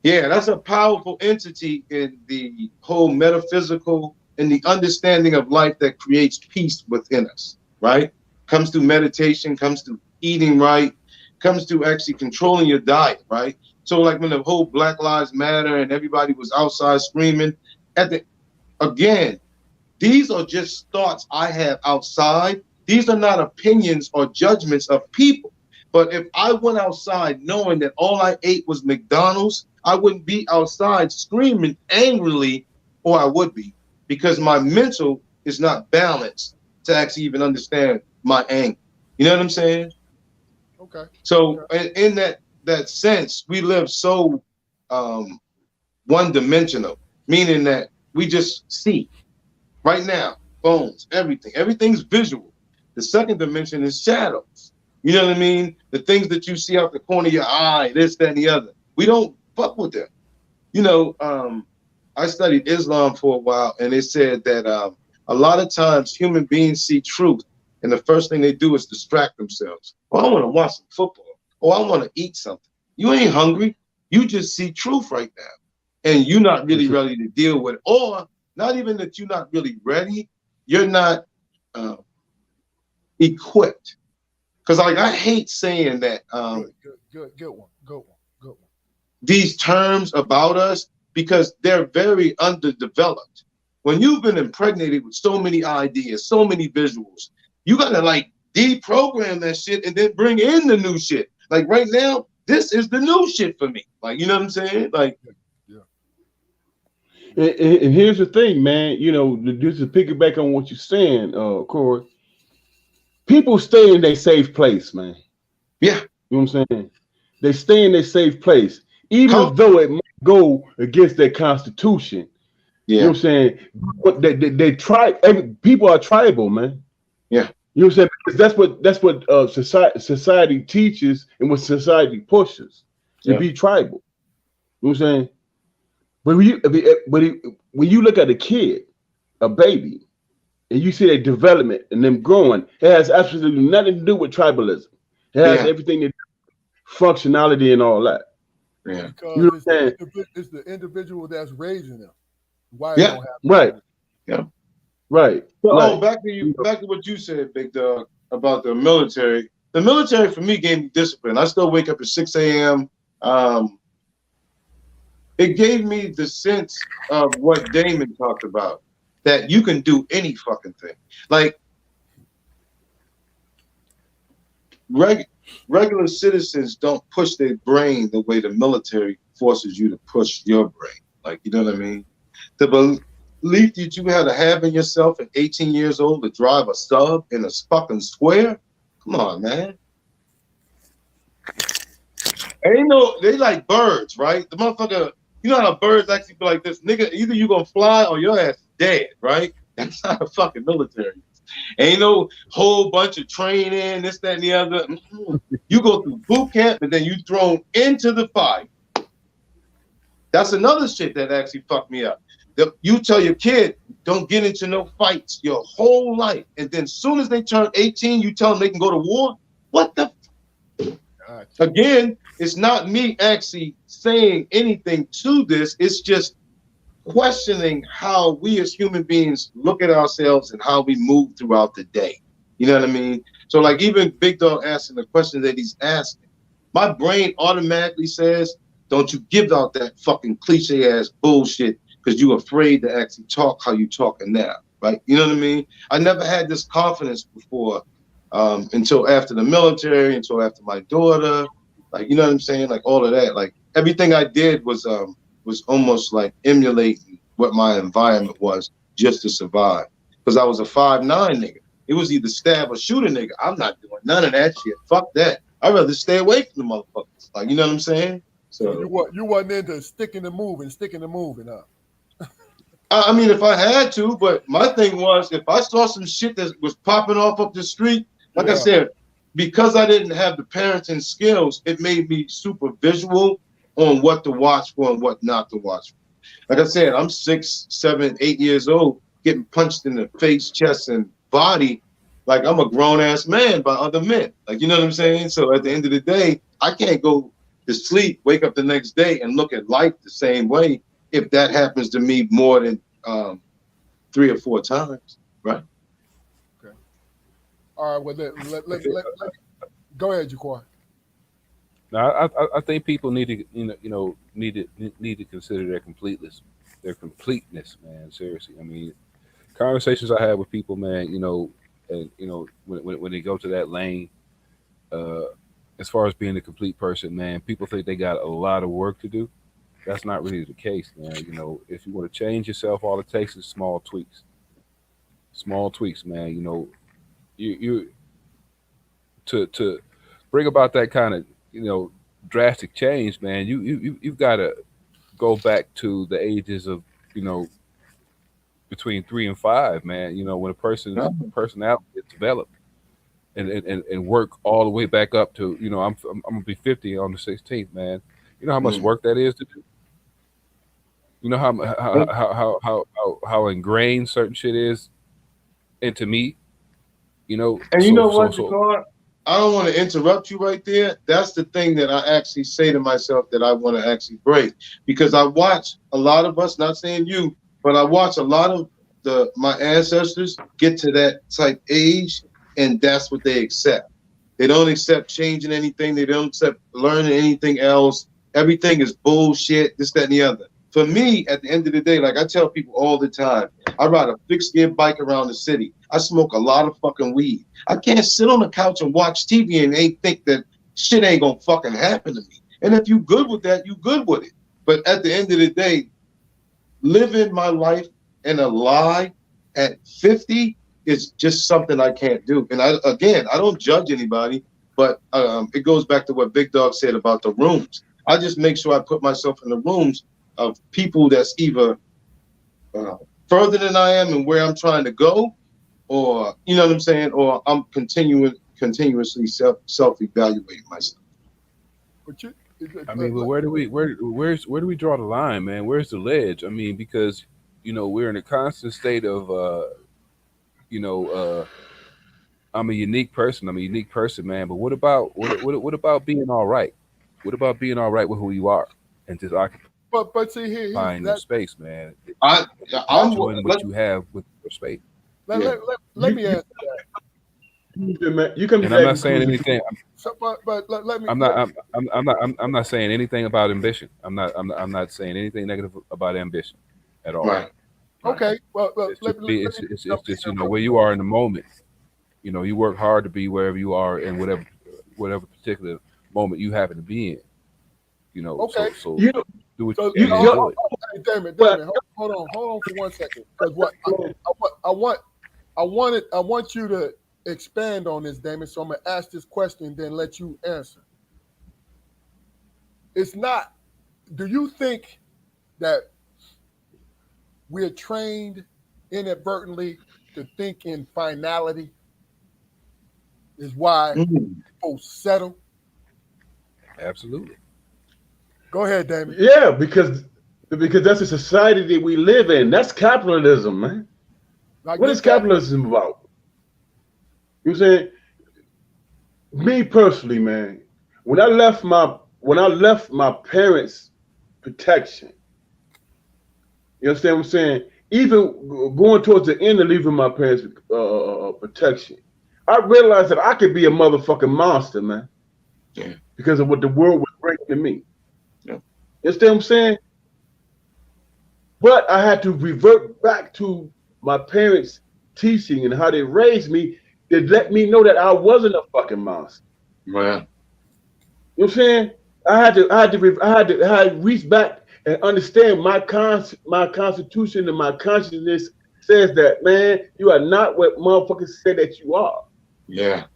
Yeah, that's a powerful entity in the whole metaphysical and the understanding of life that creates peace within us, right? Comes through meditation, comes through eating right, comes through actually controlling your diet, right? So like when the whole Black Lives Matter and everybody was outside screaming, again, these are just thoughts I have outside. These are not opinions or judgments of people. But if I went outside knowing that all I ate was McDonald's, I wouldn't be outside screaming angrily, or I would be, because my mental is not balanced to actually even understand my anger. You know what I'm saying? Okay. So in that sense, we live so one-dimensional, meaning that we just see. Right now, phones, everything's visual. The second dimension is shadows. You know what I mean? The things that you see out the corner of your eye, this, that, and the other. We don't fuck with them. I studied Islam for a while, and they said that a lot of times human beings see truth, and the first thing they do is distract themselves. Oh, I want to watch some football. Oh, I want to eat something. You ain't hungry. You just see truth right now, and you're not really ready to deal with it. Or not even that you're not really ready. You're not equipped. Because I hate saying that good one. These terms about us, because they're very underdeveloped. When you've been impregnated with so many ideas, so many visuals, you gotta like deprogram that shit and then bring in the new shit. Like right now, this is the new shit for me. Like, you know what I'm saying? Like, yeah. And here's the thing, man. Just to piggyback on what you're saying, Corey. People stay in their safe place, man. Yeah. You know what I'm saying? They stay in their safe place, even though it might go against their constitution. Yeah. You know what I'm saying? But they try. People are tribal, man. Yeah. You know what I'm saying? Because that's what society teaches and what society pushes. to be tribal. You know what I'm saying? But when you look at a kid, a baby, and you see their development and them growing, it has absolutely nothing to do with tribalism. It has everything to do with functionality and all that. Yeah. Because You know what I'm saying? it's the individual that's raising them. Why Yeah. it don't happen. Right. Yeah. Right. So, right. back to what you said, Big Dog, about the military. The military for me gave me discipline. I still wake up at 6 a.m. It gave me the sense of what Damon talked about, that you can do any fucking thing. Like regular citizens don't push their brain the way the military forces you to push your brain. Like, you know what I mean? The belief that you had to have in yourself at 18 years old to drive a sub in a fucking square? Come on, man. Ain't no, they like birds, right? The motherfucker, you know how birds actually be like this, nigga, either you gonna fly or your ass is dead, right? That's how the fucking military is. Ain't no whole bunch of training, this, that, and the other. You go through boot camp and then you thrown into the fire. That's another shit that actually fucked me up. You tell your kid, don't get into no fights your whole life. And then as soon as they turn 18, you tell them they can go to war? What the? Again, it's not me actually saying anything to this. It's just questioning how we as human beings look at ourselves and how we move throughout the day. You know what I mean? So like even Big Dog asking the question that he's asking, my brain automatically says, don't you give out that fucking cliche ass bullshit because you're afraid to actually talk how you talking now, right? You know what I mean? I never had this confidence before until after the military, until after my daughter, like, you know what I'm saying? Like all of that, like everything I did was almost like emulating what my environment was just to survive. Because I was a 5'9" nigga. It was either stab or shoot a nigga. I'm not doing none of that shit. Fuck that. I'd rather stay away from the motherfuckers. Like, you know what I'm saying? So you wasn't into sticking and moving, huh? I mean, if I had to, but my thing was, if I saw some shit that was popping off up the street, like I said, because I didn't have the parenting skills, it made me super visual on what to watch for and what not to watch for. Like I said, I'm 6, 7, 8 years old, getting punched in the face, chest, and body like I'm a grown-ass man by other men. Like, you know what I'm saying? So at the end of the day, I can't go to sleep, wake up the next day, and look at life the same way if that happens to me more than 3 or 4 times, right? Okay. All right. Well, let go ahead, Jaquan. Now, I think people need to need to consider their completeness, man. Seriously, I mean, conversations I have with people, man, and when they go to that lane, as far as being a complete person, man, people think they got a lot of work to do. That's not really the case, man. If you want to change yourself, all it takes is small tweaks. Small tweaks, man. You to bring about that kind of drastic change, man. You've got to go back to the ages of between 3 and 5, man. When a person's personality is developed, and work all the way back up to I'm gonna be 50 on the 16th, man. You know how much work that is to do. You know how ingrained certain shit is into me. And you know what, Jakar? I don't want to interrupt you right there. That's the thing that I actually say to myself that I want to actually break, because I watch a lot of us, not saying you, but I watch a lot of my ancestors get to that type age, and that's what they accept. They don't accept changing anything. They don't accept learning anything else. Everything is bullshit, this, that, and the other. For me, at the end of the day, like I tell people all the time, I ride a fixed gear bike around the city. I smoke a lot of fucking weed. I can't sit on the couch and watch TV and think that shit ain't gonna fucking happen to me. And if you good with that, you good with it. But at the end of the day, living my life in a lie at 50 is just something I can't do. And I don't judge anybody, but it goes back to what Big Dog said about the rooms. I just make sure I put myself in the rooms of people that's either further than I am and where I'm trying to go, or you know what I'm saying, or I'm continuously self-evaluating myself. But you, I mean, but where do we draw the line, man? Where's the ledge? I mean, because we're in a constant state of you know, I'm a unique person. Man. But what about being all right? What about being all right with who you are and just but see here, occupying your space, man? I'm Enjoying what you have with your space. let me answer that. You can. And I'm not saying anything. So, but let me. I'm not saying anything about ambition. I'm not saying anything negative about ambition at all. Right. Okay. Well, it's just where you are in the moment. You work hard to be wherever you are in whatever particular moment you happen to be in. Okay. So do what you can enjoy. Hey, Damon, hold on for 1 second. Because what I want you to expand on this, Damon. So I'm gonna ask this question, then let you answer. It's not. Do you think that we're trained inadvertently to think in finality? Is why people settle? Absolutely. Go ahead, Damon. Yeah, because that's a society that we live in. That's capitalism, man. What is capitalism about? You know what I'm saying? Me personally, man, when I left my parents' protection, you understand what I'm saying? Even going towards the end of leaving my parents' protection, I realized that I could be a motherfucking monster, man. Yeah. Because of what the world was bringing to me. Yeah. You understand what I'm saying? But I had to revert back to my parents' teaching and how they raised me to let me know that I wasn't a fucking monster. Right. You know what I'm saying? I had to reach back and understand my constitution and my consciousness says that, man, you are not what motherfuckers say that you are. Yeah.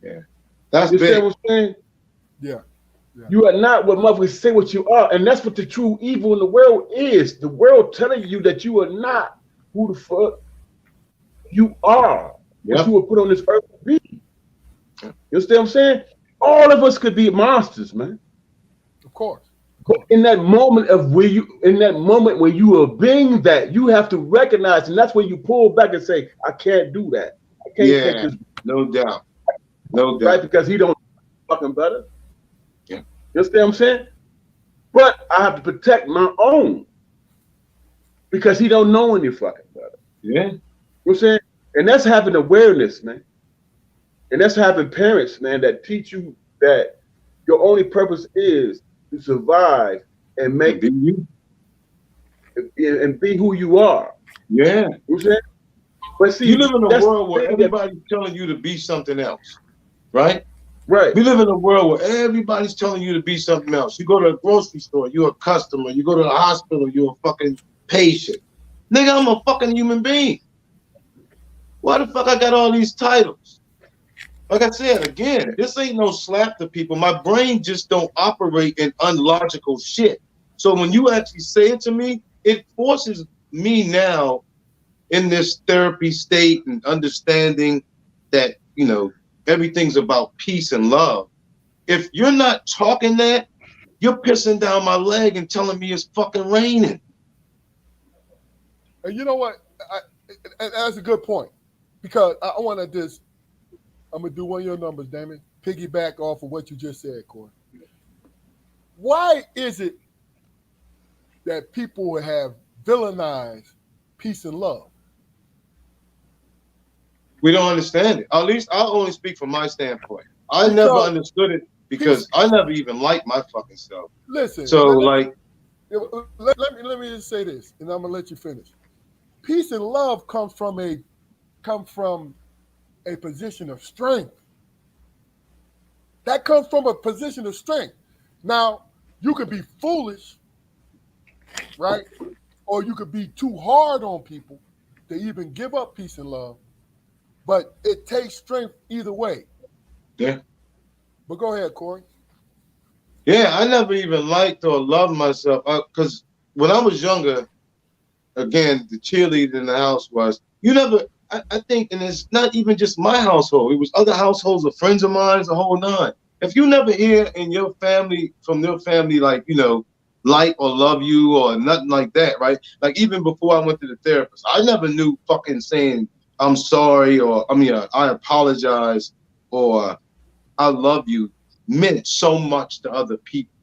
Yeah. That's you big. What I'm saying? Yeah. You are not what motherfuckers say what you are, and that's what the true evil in the world is. The world telling you that you are not who the fuck you are. Yep. What you were put on this earth to be. You understand what I'm saying? All of us could be monsters, man. Of course. But in that moment where you are being that, you have to recognize, and that's when you pull back and say, I can't do that. I can't take this. No doubt. No doubt. Right? Because he don't fucking better. Yeah. You understand what I'm saying? But I have to protect my own. Because he don't know any fucking better. Yeah. You know what I'm saying? And that's having awareness, man. And that's having parents, man, that teach you that your only purpose is to survive and make you and be who you are. Yeah. You know what I'm saying? But see, you live in a world where everybody's telling you to be something else, right? Right. We live in a world where everybody's telling you to be something else. You go to a grocery store, you're a customer. You go to the hospital, you're a fucking patient. Nigga, I'm a fucking human being. Why the fuck I got all these titles? Like I said, again, this ain't no slap to people. My brain just don't operate in unlogical shit. So when you actually say it to me, it forces me now in this therapy state and understanding that, everything's about peace and love. If you're not talking that, you're pissing down my leg and telling me it's fucking raining. And you know what? That's a good point. Because I want to I'm going to do one of your numbers, Damon. Piggyback off of what you just said, Corey. Why is it that people have villainized peace and love? We don't understand it. At least I'll only speak from my standpoint. I never understood it because I never even liked my fucking self. Listen. So let me just say this, and I'm gonna let you finish. Peace and love come from a position of strength. That comes from a position of strength. Now, you could be foolish, right? Or you could be too hard on people to even give up peace and love. But it takes strength either way. Yeah. But go ahead, Corey. Yeah, I never even liked or loved myself because when I was younger, again, the cheerleader in the house was, I think, and it's not even just my household. It was other households of friends of mine, the whole nine. if you never hear in your family, from your family, like, you know, like or love you or nothing like that, right? Like even before I went to the therapist, I never knew fucking saying I'm sorry or I apologize or I love you meant so much to other people.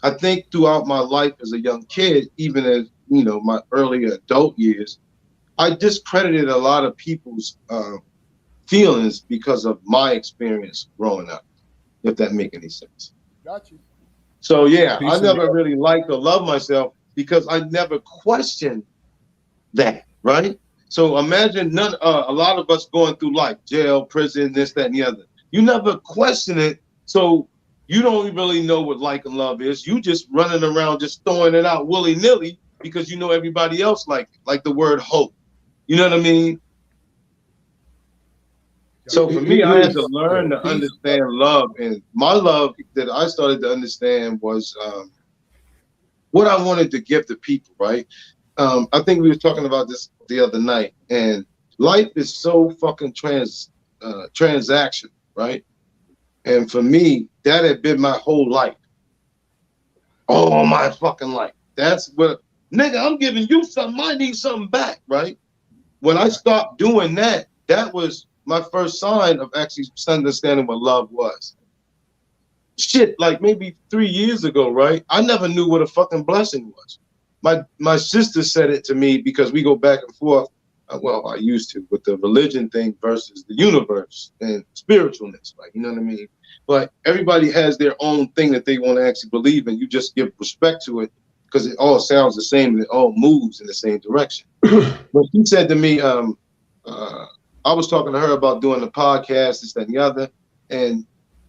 I think throughout my life as a young kid, even as, you know, my early adult years, I discredited a lot of people's feelings because of my experience growing up, if that make any sense. Got you. So yeah, Peace I and never love. really liked or loved myself because I never questioned that, right? So imagine a lot of us going through life, jail, prison, this, that, and the other. You never question it, so you don't really know what like and love is. You just running around just throwing it out willy-nilly because you know everybody else like the word hope. You know what I mean? So for me, I had to learn to understand love, and my love that I started to understand was what I wanted to give to people, right? I think we were talking about this the other night, and life is so fucking transaction, right? And for me, that had been my whole life, all my fucking life. That's what, nigga, I'm giving you something, I need something back, right? When I stopped doing that, that was my first sign of actually understanding what love was. Shit, like maybe 3 years ago, right? I never knew what a fucking blessing was. My sister said it to me because we go back and forth. Well, I used to with the religion thing versus the universe and spiritualness, like, you know what I mean? But everybody has their own thing that they want to actually believe in. You just give respect to it because it all sounds the same and it all moves in the same direction. But she said to me, I was talking to her about doing the podcast, this, that, and the other, and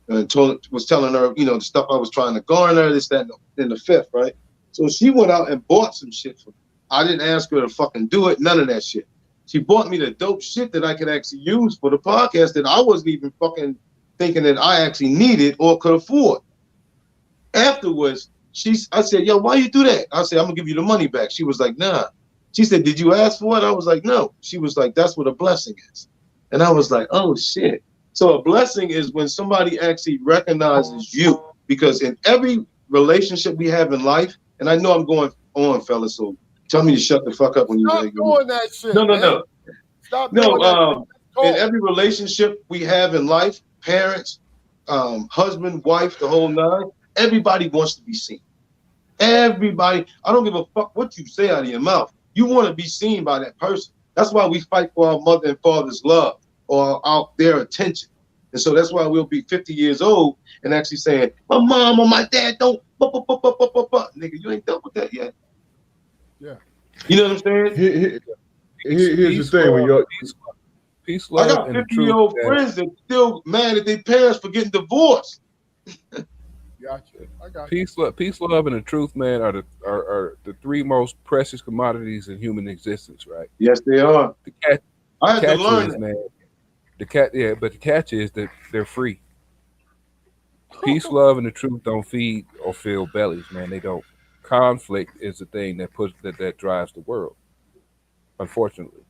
was telling her, you know, the stuff I was trying to garner, this, that, and the fifth, right? So she went out and bought some shit for me. I didn't ask her to fucking do it, none of that shit. She bought me the dope shit that I could actually use for the podcast that I wasn't even fucking thinking that I actually needed or could afford. Afterwards, I said, yo, why you do that? I said, I'm gonna give you the money back. She was like, nah. She said, did you ask for it? I was like, no. She was like, that's what a blessing is. And I was like, oh shit. So a blessing is when somebody actually recognizes you, because in every relationship we have in life, and I know I'm going on, fellas, so tell me to shut the fuck up when you Stop doing that shit. No. Stop doing that. In every relationship we have in life, parents, husband, wife, the whole nine, everybody wants to be seen. Everybody, I don't give a fuck what you say out of your mouth. You want to be seen by that person. That's why we fight for our mother and father's love or their attention. And so that's why we'll be 50 years old and actually saying, my mom or my dad don't, nigga, you ain't done with that yet. Yeah. You know what I'm saying? Here's the thing. When you're peace, love, I got 50-year-old friends that still mad at their parents for getting divorced. Gotcha. I got you. Peace, love, and the truth, man, are the three most precious commodities in human existence, right? Yes, they are. I had to learn is, that. man, but the catch is that they're free. Peace, love, and the truth don't feed or fill bellies, man. They don't. Conflict is the thing that drives the world, unfortunately.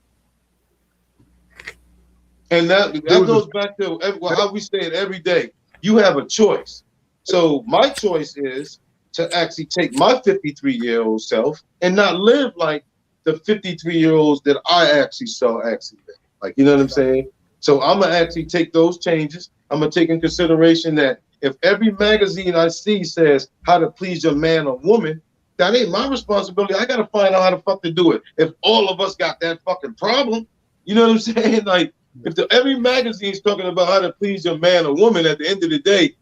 And that goes back to how we say it every day. You have a choice. So my choice is to actually take my 53-year-old self and not live like the 53-year-olds that I actually saw actually live. Like, you know what I'm saying? So I'm going to actually take those changes. I'm going to take in consideration that if every magazine I see says how to please your man or woman, that ain't my responsibility. I got to find out how the fuck to do it. If all of us got that fucking problem, you know what I'm saying? Like, if every magazine's talking about how to please your man or woman, at the end of the day,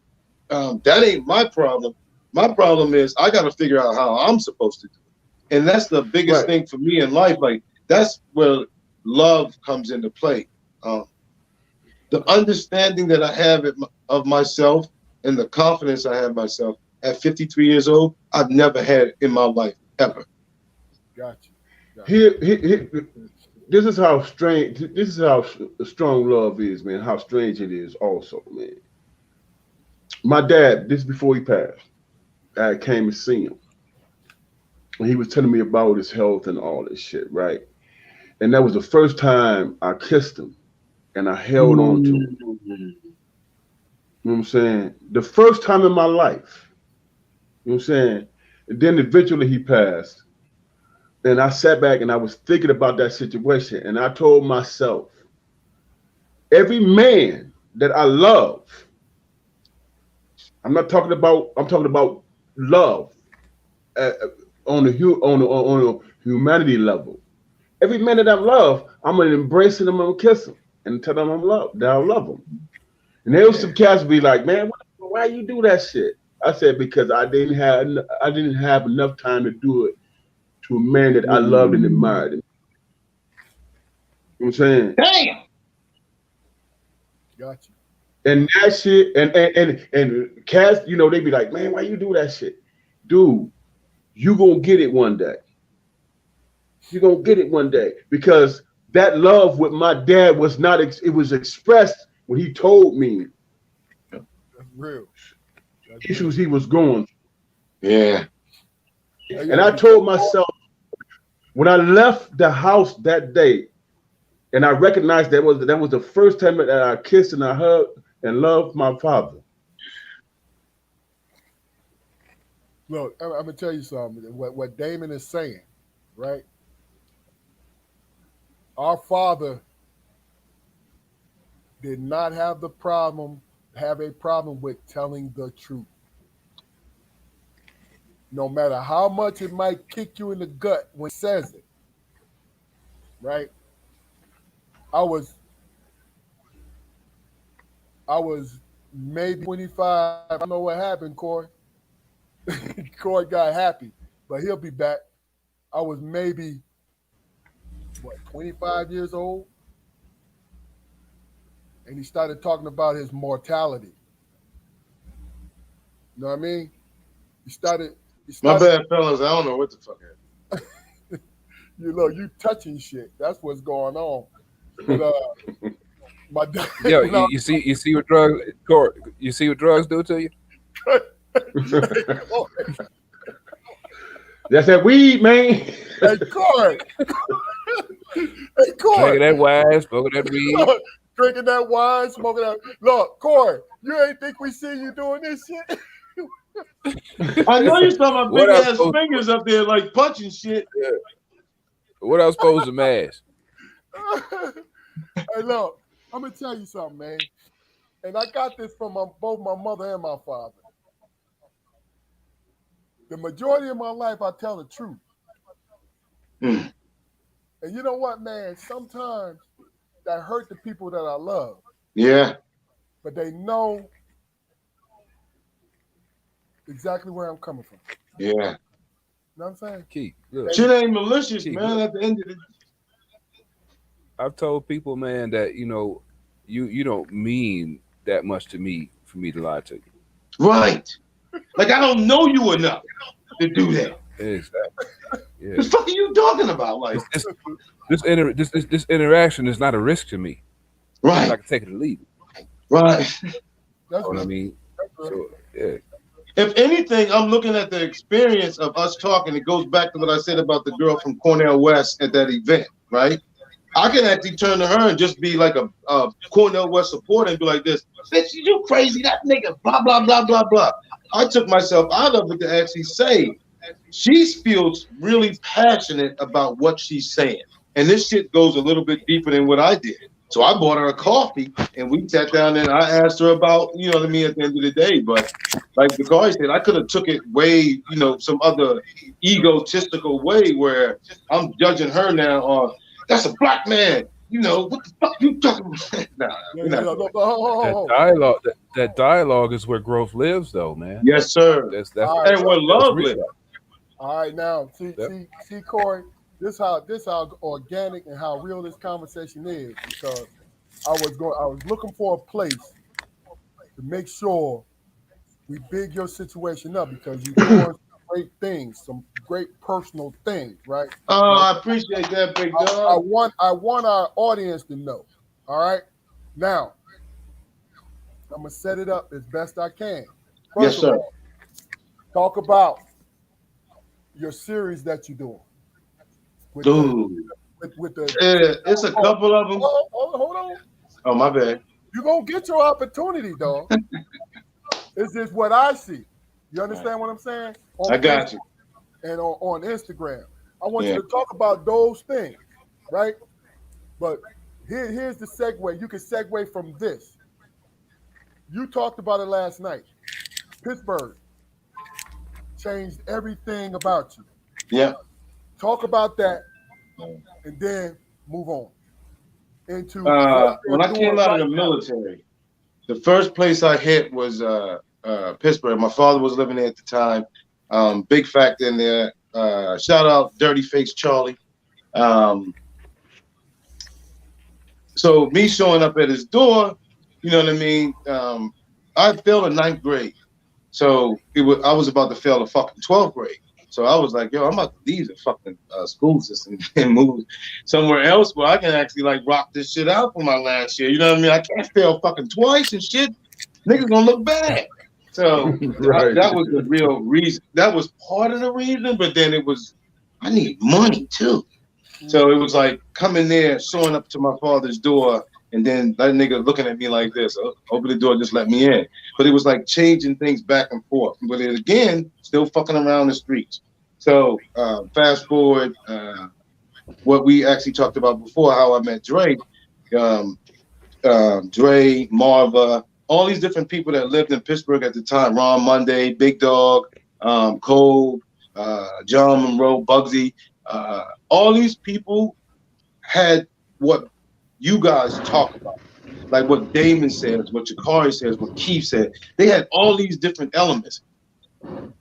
that ain't my problem. My problem is I got to figure out how I'm supposed to do it. And that's the biggest thing for me in life. Like, that's where love comes into play. The understanding that I have of myself and the confidence I have myself at 53 years old, I've never had in my life, ever. Gotcha. This is how strange. This is how strong love is, man. How strange it is, also, man. My dad, this is before he passed, I came to see him. And he was telling me about his health and all this shit, right? And that was the first time I kissed him and I held on to him. You know what I'm saying? The first time in my life, you know what I'm saying? And then eventually he passed. And I sat back and I was thinking about that situation. And I told myself, every man that I love, I'm talking about love on a humanity level. Every man that I love, I'm gonna embrace him, I'm gonna kiss him and tell them that I love them. And there was some cats be like, man, why you do that shit? I said because I didn't have enough time to do it to a man that I loved and admired. You know what I'm saying? Damn. Got you. And that shit, and cats, you know, they be like, man, why you do that shit? Dude, you gonna get it one day. You're gonna get it one day. Because that love with my dad was not it was expressed when he told me That's real. issues he was going through. Yeah. And I told myself when I left the house that day, and I recognized that was the first time that I kissed and I hugged and loved my father. Look, I'm gonna tell you something. What Damon is saying, right? Our father did not have a problem with telling the truth. No matter how much it might kick you in the gut when he says it, right? I was maybe 25. I don't know what happened, Corey. Corey got happy, but he'll be back. I was maybe 25 years old, and he started talking about his mortality. You know what I mean? He started. My bad, fellas. I don't know what the fuck happened. You touching shit. That's what's going on. But my dad. Yo, you see what drugs, Corey, you see what drugs do to you? That's that weed, man. Hey, Corey. Hey, Corey. Drinking that wine, smoking that weed. Drinking that wine, smoking that. Look, Corey, you ain't think we see you doing this shit? I know you saw my big What ass else- fingers up there like punching shit. What else supposed to mask? Hey, look, I'm gonna tell you something, man. And I got this from both my mother and my father. The majority of my life, I tell the truth. Mm. And you know what, man? Sometimes that hurt the people that I love, Yeah. but they know exactly where I'm coming from. Yeah. You know what I'm saying? Keith, look, Shit ain't malicious, Gee, man. At the end of the I've told people, man, that you don't mean that much to me for me to lie to you. right. Like I don't know you enough to do that. Exactly. Yeah. What the fuck are you talking about? Like, This interaction is not a risk to me. I right, can take it or leave it. right. That's You know what I right. mean? That's right. So, yeah. If anything, I'm looking at the experience of us talking. It goes back to what I said about the girl from Cornell West at that event, right? I can actually turn to her and just be like a Cornell West supporter and be like this, bitch, you crazy, that nigga, blah, blah, blah, blah, blah. I took myself out of it to actually say, she feels really passionate about what she's saying. And this shit goes a little bit deeper than what I did. So I bought her a coffee and we sat down and I asked her about, you know what I mean, at the end of the day. But like the guy said, I could have took it way, some other egotistical way where I'm judging her now on, that's a black man. What the fuck you talking about? Nah, we're not doing that. That dialogue is where growth lives, though, man. Yes, sir. That's All right. And where love real. lives. All right, now Yep. see, Corey. This how organic and how real this conversation is, because I was looking for a place to make sure we big your situation up, because you're doing some great things, some great personal things, right? Oh, I appreciate that, big I dog. want our audience to know. All right, now I'm gonna set it up as best I can. Yes, First sir. of all, talk about your series that you're doing. With Dude, with the it's a couple of them. hold on. Oh, my bad. You're gonna get your opportunity, dog. It's just what I see. You understand what I'm saying? I got you. And on Instagram. I want Yeah. you to talk about those things, right? But here's the segue. You can segue from this. You talked about it last night. Pittsburgh changed everything about you. Yeah. Talk about that and then move on into when I came out of the military, the first place I hit was Pittsburgh. My father was living there at the time. Big factor in there. Shout out Dirty Face Charlie. So me showing up at his door, you know what I mean? I failed in 9th grade. So I was about to fail the fucking 12th grade. So I was like, yo, I'm about to leave the fucking school system and move somewhere else where I can actually like rock this shit out for my last year. You know what I mean? I can't fail fucking twice and shit. Niggas gonna look bad. So Right. that was the real reason. That was part of the reason, but then it was, I need money too. So it was like coming there, showing up to my father's door, and then that nigga looking at me like this, open the door, just let me in. But it was like changing things back and forth. But it, again, still fucking around the streets. So fast forward, what we actually talked about before, how I met Dre, Marva, all these different people that lived in Pittsburgh at the time, Ron Monday, Big Dog, Cole, John Monroe, Bugsy, all these people had what you guys talk about, like what Damon says, what Jakari says, what Keith said. They had all these different elements.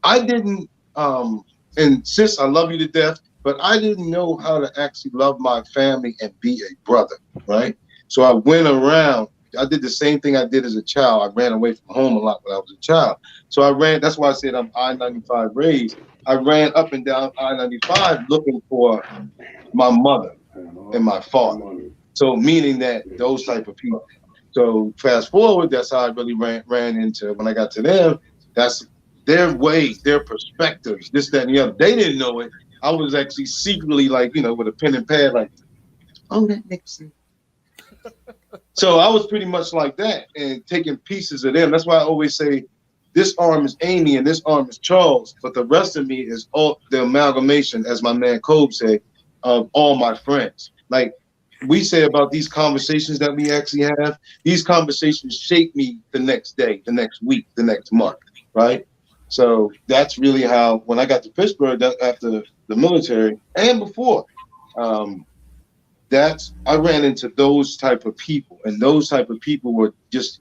I didn't, and sis, I love you to death, but I didn't know how to actually love my family and be a brother, right? So I went around. I did the same thing I did as a child. I ran away from home a lot when I was a child. So I ran. That's why I said I'm I-95 raised. I ran up and down I-95 looking for my mother and my father. So meaning that those type of people. So fast forward, that's how I really ran into, when I got to them, that's their ways, their perspectives, this, that, and the other. They didn't know it. I was actually secretly like, you know, with a pen and pad, like, oh, that Nixon. So I was pretty much like that and taking pieces of them. That's why I always say this arm is Amy and this arm is Charles, but the rest of me is all the amalgamation, as my man Kobe said, of all my friends. Like we say about these conversations that we actually have, these conversations shape me the next day, the next week, the next month, right? So that's really how, when I got to Pittsburgh after the military and before, I ran into those type of people, and those type of people were just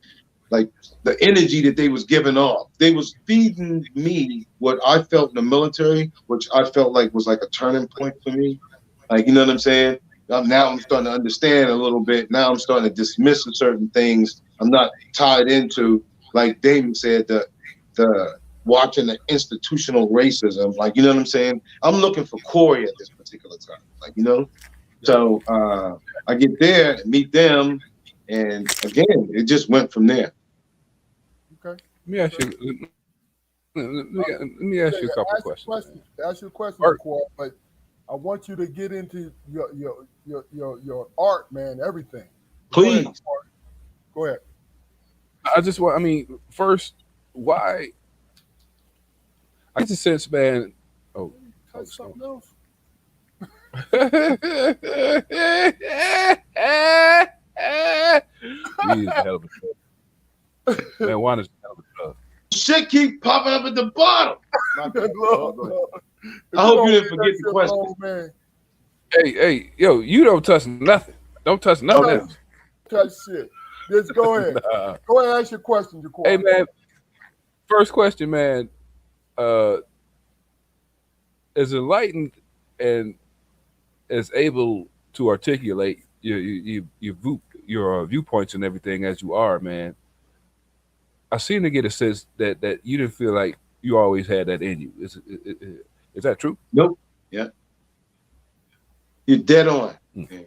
like the energy that they was giving off. They was feeding me what I felt in the military, which I felt like was like a turning point for me. Like, you know what I'm saying? Now I'm starting to understand a little bit. Now I'm starting to dismiss certain things. I'm not tied into, like Damon said, the watching the institutional racism. Like, you know what I'm saying? I'm looking for Corey at this particular time. Like, you know? So I get there and meet them, and again, it just went from there. Okay. Let me ask you. Let me ask you a couple questions. Ask you a question, Corey, but I want you to get into your art, man. Everything. Please. Go ahead. I just want. I mean, first, why? I get the sense, man. Oh, Something else. He's a hell of a drug. Man, one is a hell of a drug. Shit keep popping up at the bottom. I hope you didn't forget the question. Man. Hey, yo, you don't touch nothing. Don't touch nothing else. Touch shit. Just go ahead. Nah. Go ahead and ask your question, Jaquan. Hey, man. First question, man. As enlightened and as able to articulate your viewpoints and everything as you are, man, I seem to get a sense that you didn't feel like you always had that in you. Is that true? Nope. Yeah. You're dead on. Mm.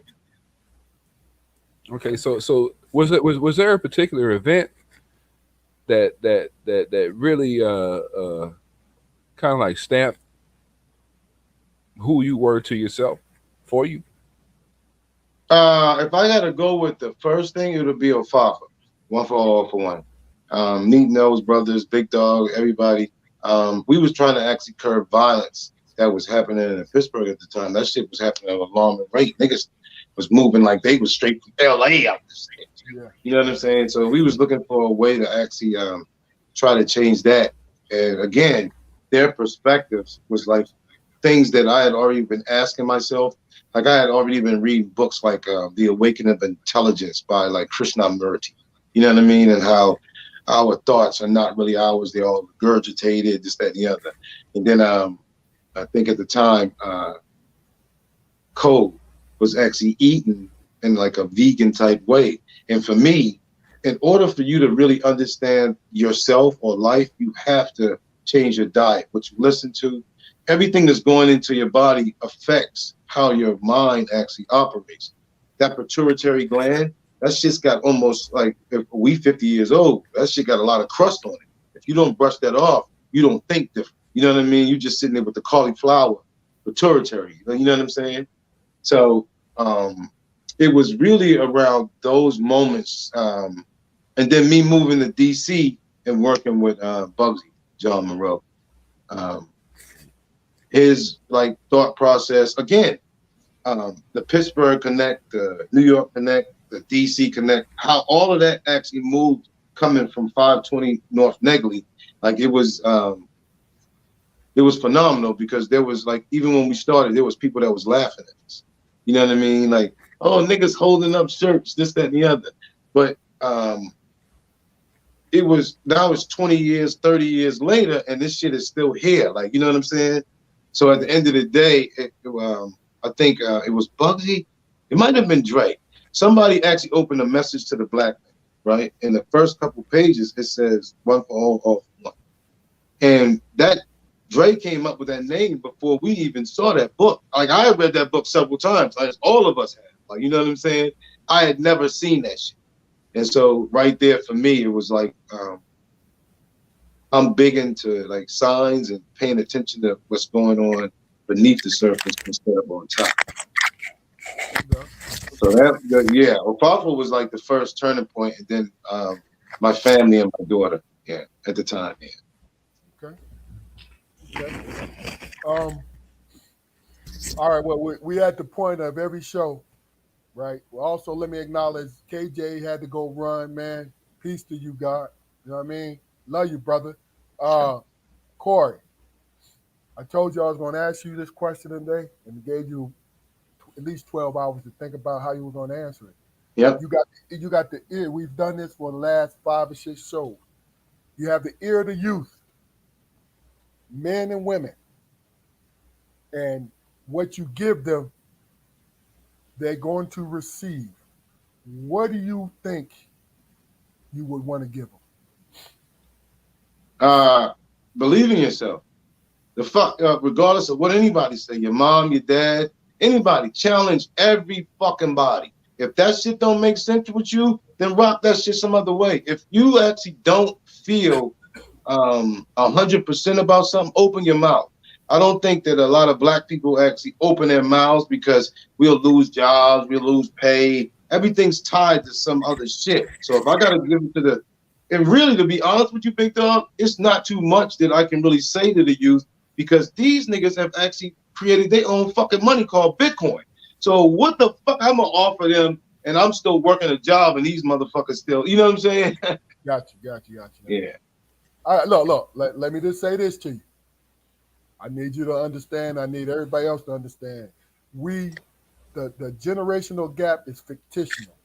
Okay, so was there a particular event that really kind of like stamped who you were to yourself for you? If I had to go with the first thing, it would be Ofafa. One for all for one. Neat Nose Brothers, Big Dog, everybody. We was trying to actually curb violence that was happening in Pittsburgh at the time. That shit was happening at an alarming rate. Niggas was moving like they was straight from LA out the state. Yeah. You know what I'm saying? So we was looking for a way to actually try to change that. And again, their perspectives was like things that I had already been asking myself. Like I had already been reading books like The Awakening of Intelligence by like Krishnamurti. You know what I mean? And how our thoughts are not really ours. They're all regurgitated, this, that, and the other. And then I think at the time, Cole was actually eaten in like a vegan type way. And for me, in order for you to really understand yourself or life, you have to change your diet, what you listen to. Everything that's going into your body affects how your mind actually operates. That pituitary gland, that shit's got almost like, if we 50 years old, that shit got a lot of crust on it. If you don't brush that off, you don't think different. You know what I mean? You're just sitting there with the cauliflower pituitary. You know what I'm saying? So it was really around those moments. And then me moving to DC and working with Bugsy, John Monroe. His like thought process, again, the Pittsburgh Connect, the New York Connect, the DC Connect, how all of that actually moved coming from 520 North Negley. Like it was phenomenal because there was like, even when we started, there was people that was laughing at us. You know what I mean? Like, oh, niggas holding up shirts, this, that, and the other. But it was, now it's 20 years, 30 years later, and this shit is still here. Like, you know what I'm saying? So at the end of the day, I think it was Bugsy. It might have been Dre. Somebody actually opened a message to the black man, right? In the first couple pages, it says one for all for one. And that Dre came up with that name before we even saw that book. Like I had read that book several times, as all of us had. Like, you know what I'm saying? I had never seen that shit. And so right there for me, it was like, I'm big into like signs and paying attention to what's going on beneath the surface instead of on top. So that, yeah, Apopha was like the first turning point, and then my family and my daughter, yeah, at the time, yeah. Okay. All right. Well, we at the point of every show, right? Well, also, let me acknowledge KJ had to go run, man. Peace to you, God. You know what I mean? Love you, brother. Corey, I told you I was going to ask you this question today, and gave you at least 12 hours to think about how you were going to answer it. Yep. You got the ear. We've done this for the last 5 or 6 shows. You have the ear of the youth, men and women, and what you give them, they're going to receive. What do you think you would want to give them? Believe in yourself. The fuck, regardless of what anybody say, your mom, your dad, anybody, challenge every fucking body. If that shit don't make sense with you, then rock that shit some other way. If you actually don't feel 100% about something, open your mouth. I don't think that a lot of black people actually open their mouths because we'll lose jobs, we'll lose pay. Everything's tied to some other shit. So if I gotta give it to the, and really to be honest with you, Big Dog, it's not too much that I can really say to the youth because these niggas have actually created their own fucking money called Bitcoin. So what the fuck I'm gonna offer them, and I'm still working a job, and these motherfuckers still, you know what I'm saying? Got you. Yeah. All right, look. Let me just say this to you. I need you to understand. I need everybody else to understand. The generational gap is fictional.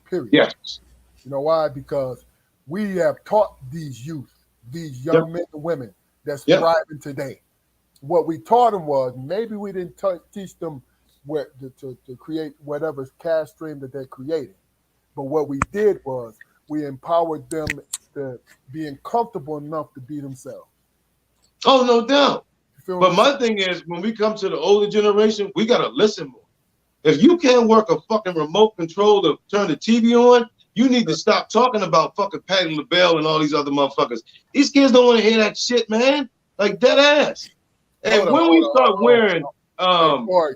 Period. Yes. You know why? Because we have taught these youth, these young men and women that's thriving today. What we taught them was maybe we didn't teach them where to create whatever cash stream that they're creating. But what we did was we empowered them to being comfortable enough to be themselves. Oh, no doubt. But my saying? thing is, when we come to the older generation, we gotta listen more. If you can't work a fucking remote control to turn the TV on, you need to stop talking about fucking Patti LaBelle and all these other motherfuckers. These kids don't want to hear that shit, man. Like dead ass. And when we start wearing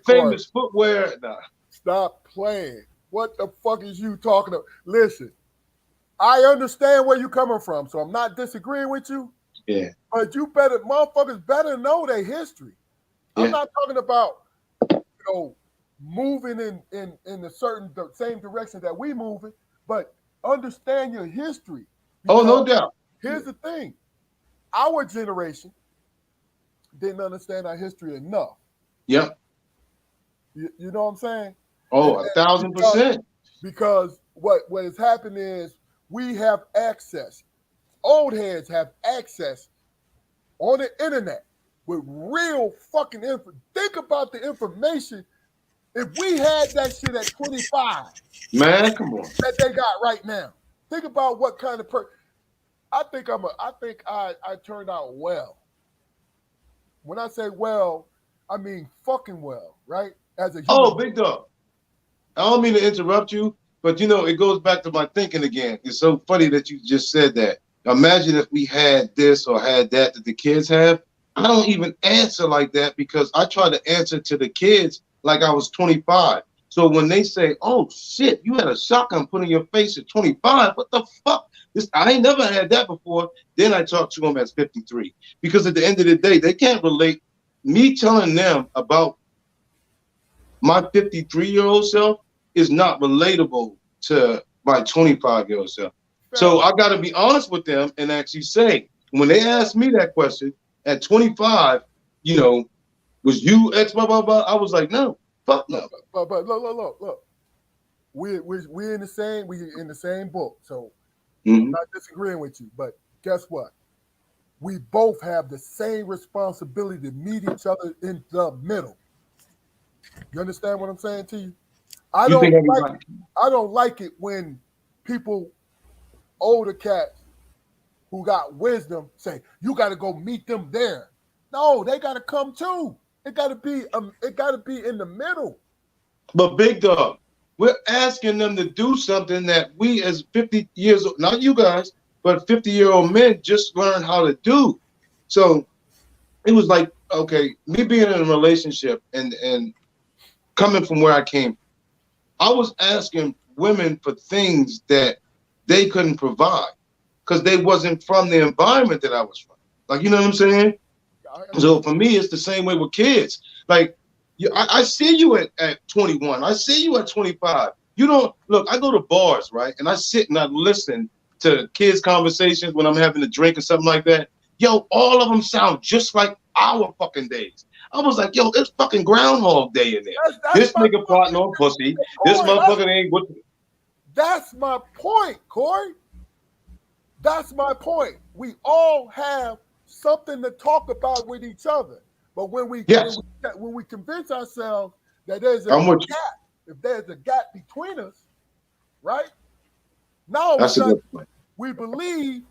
famous footwear, nah. Stop playing. What the fuck is you talking about? Listen, I understand where you're coming from, so I'm not disagreeing with you. Yeah. But motherfuckers better know their history. Yeah. I'm not talking about, moving in the same direction that we moving, but understand your history. Oh, no Because doubt. here's the thing. Our generation didn't understand our history enough. Yep. You know what I'm saying? Oh, 1,000%. Because what has happened is we have access. Old heads have access on the internet with real fucking info. Think about the information. If we had that shit at 25, man, come on, that they got right now. Think about what kind of I think I turned out well. When I say well, I mean fucking well, right? As a human. Oh, big dog. I don't mean to interrupt you, but it goes back to my thinking again. It's so funny that you just said that. Imagine if we had this or had that the kids have. I don't even answer like that because I try to answer to the kids like I was 25. So when they say, "Oh shit, you had a shotgun put in your face at 25," what the fuck? I ain't never had that before. Then I talk to them at 53 because at the end of the day, they can't relate. Me telling them about my 53-year-old self is not relatable to my 25-year-old self. So I got to be honest with them and actually say, when they ask me that question at 25, was you X blah blah blah? I was like, no, fuck no. But look. We in the same book. So I'm not disagreeing with you. But guess what? We both have the same responsibility to meet each other in the middle. You understand what I'm saying to you? I don't like it when people, older cats who got wisdom, say you got to go meet them there. No, they got to come too. It got to be in the middle. But big dog, we're asking them to do something that we as 50 years old, not you guys, but 50-year-old men just learned how to do. So it was like, okay, me being in a relationship and coming from where I came, I was asking women for things that they couldn't provide because they wasn't from the environment that I was from. Like, you know what I'm saying? So for me, it's the same way with kids. Like, I see you at 21. I see you at 25. You don't look. I go to bars, right, and I sit and I listen to kids' conversations when I'm having a drink or something like that. Yo, all of them sound just like our fucking days. I was like, yo, it's fucking Groundhog Day in there. This nigga plotting on pussy. This motherfucker ain't good. That's my point, Corey. That's my point. We all have something to talk about with each other. But when we convince ourselves that there's a gap, if there's a gap between us, right? Now we believe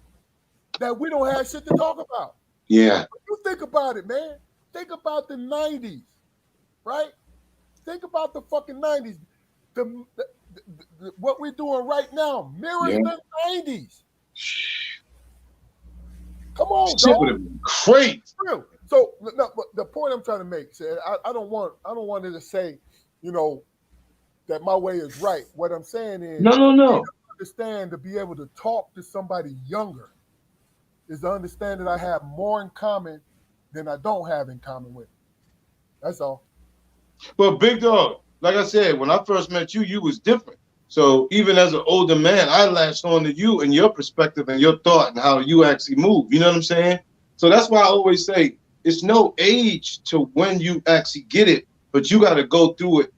that we don't have shit to talk about. Yeah. You think about it, man. Think about the 90s, right? Think about the fucking 90s. What we're doing right now mirrors the 90s. Come on, shit would have been crazy. So the point I'm trying to make, said I don't want it to say, that my way is right. What I'm saying is, no. Understand to be able to talk to somebody younger is to understand that I have more in common than I don't have in common with. That's all. But big dog, like I said, when I first met you, you was different. So even as an older man, I latched on to you and your perspective and your thought and how you actually move. You know what I'm saying? So that's why I always say it's no age to when you actually get it, but you got to go through it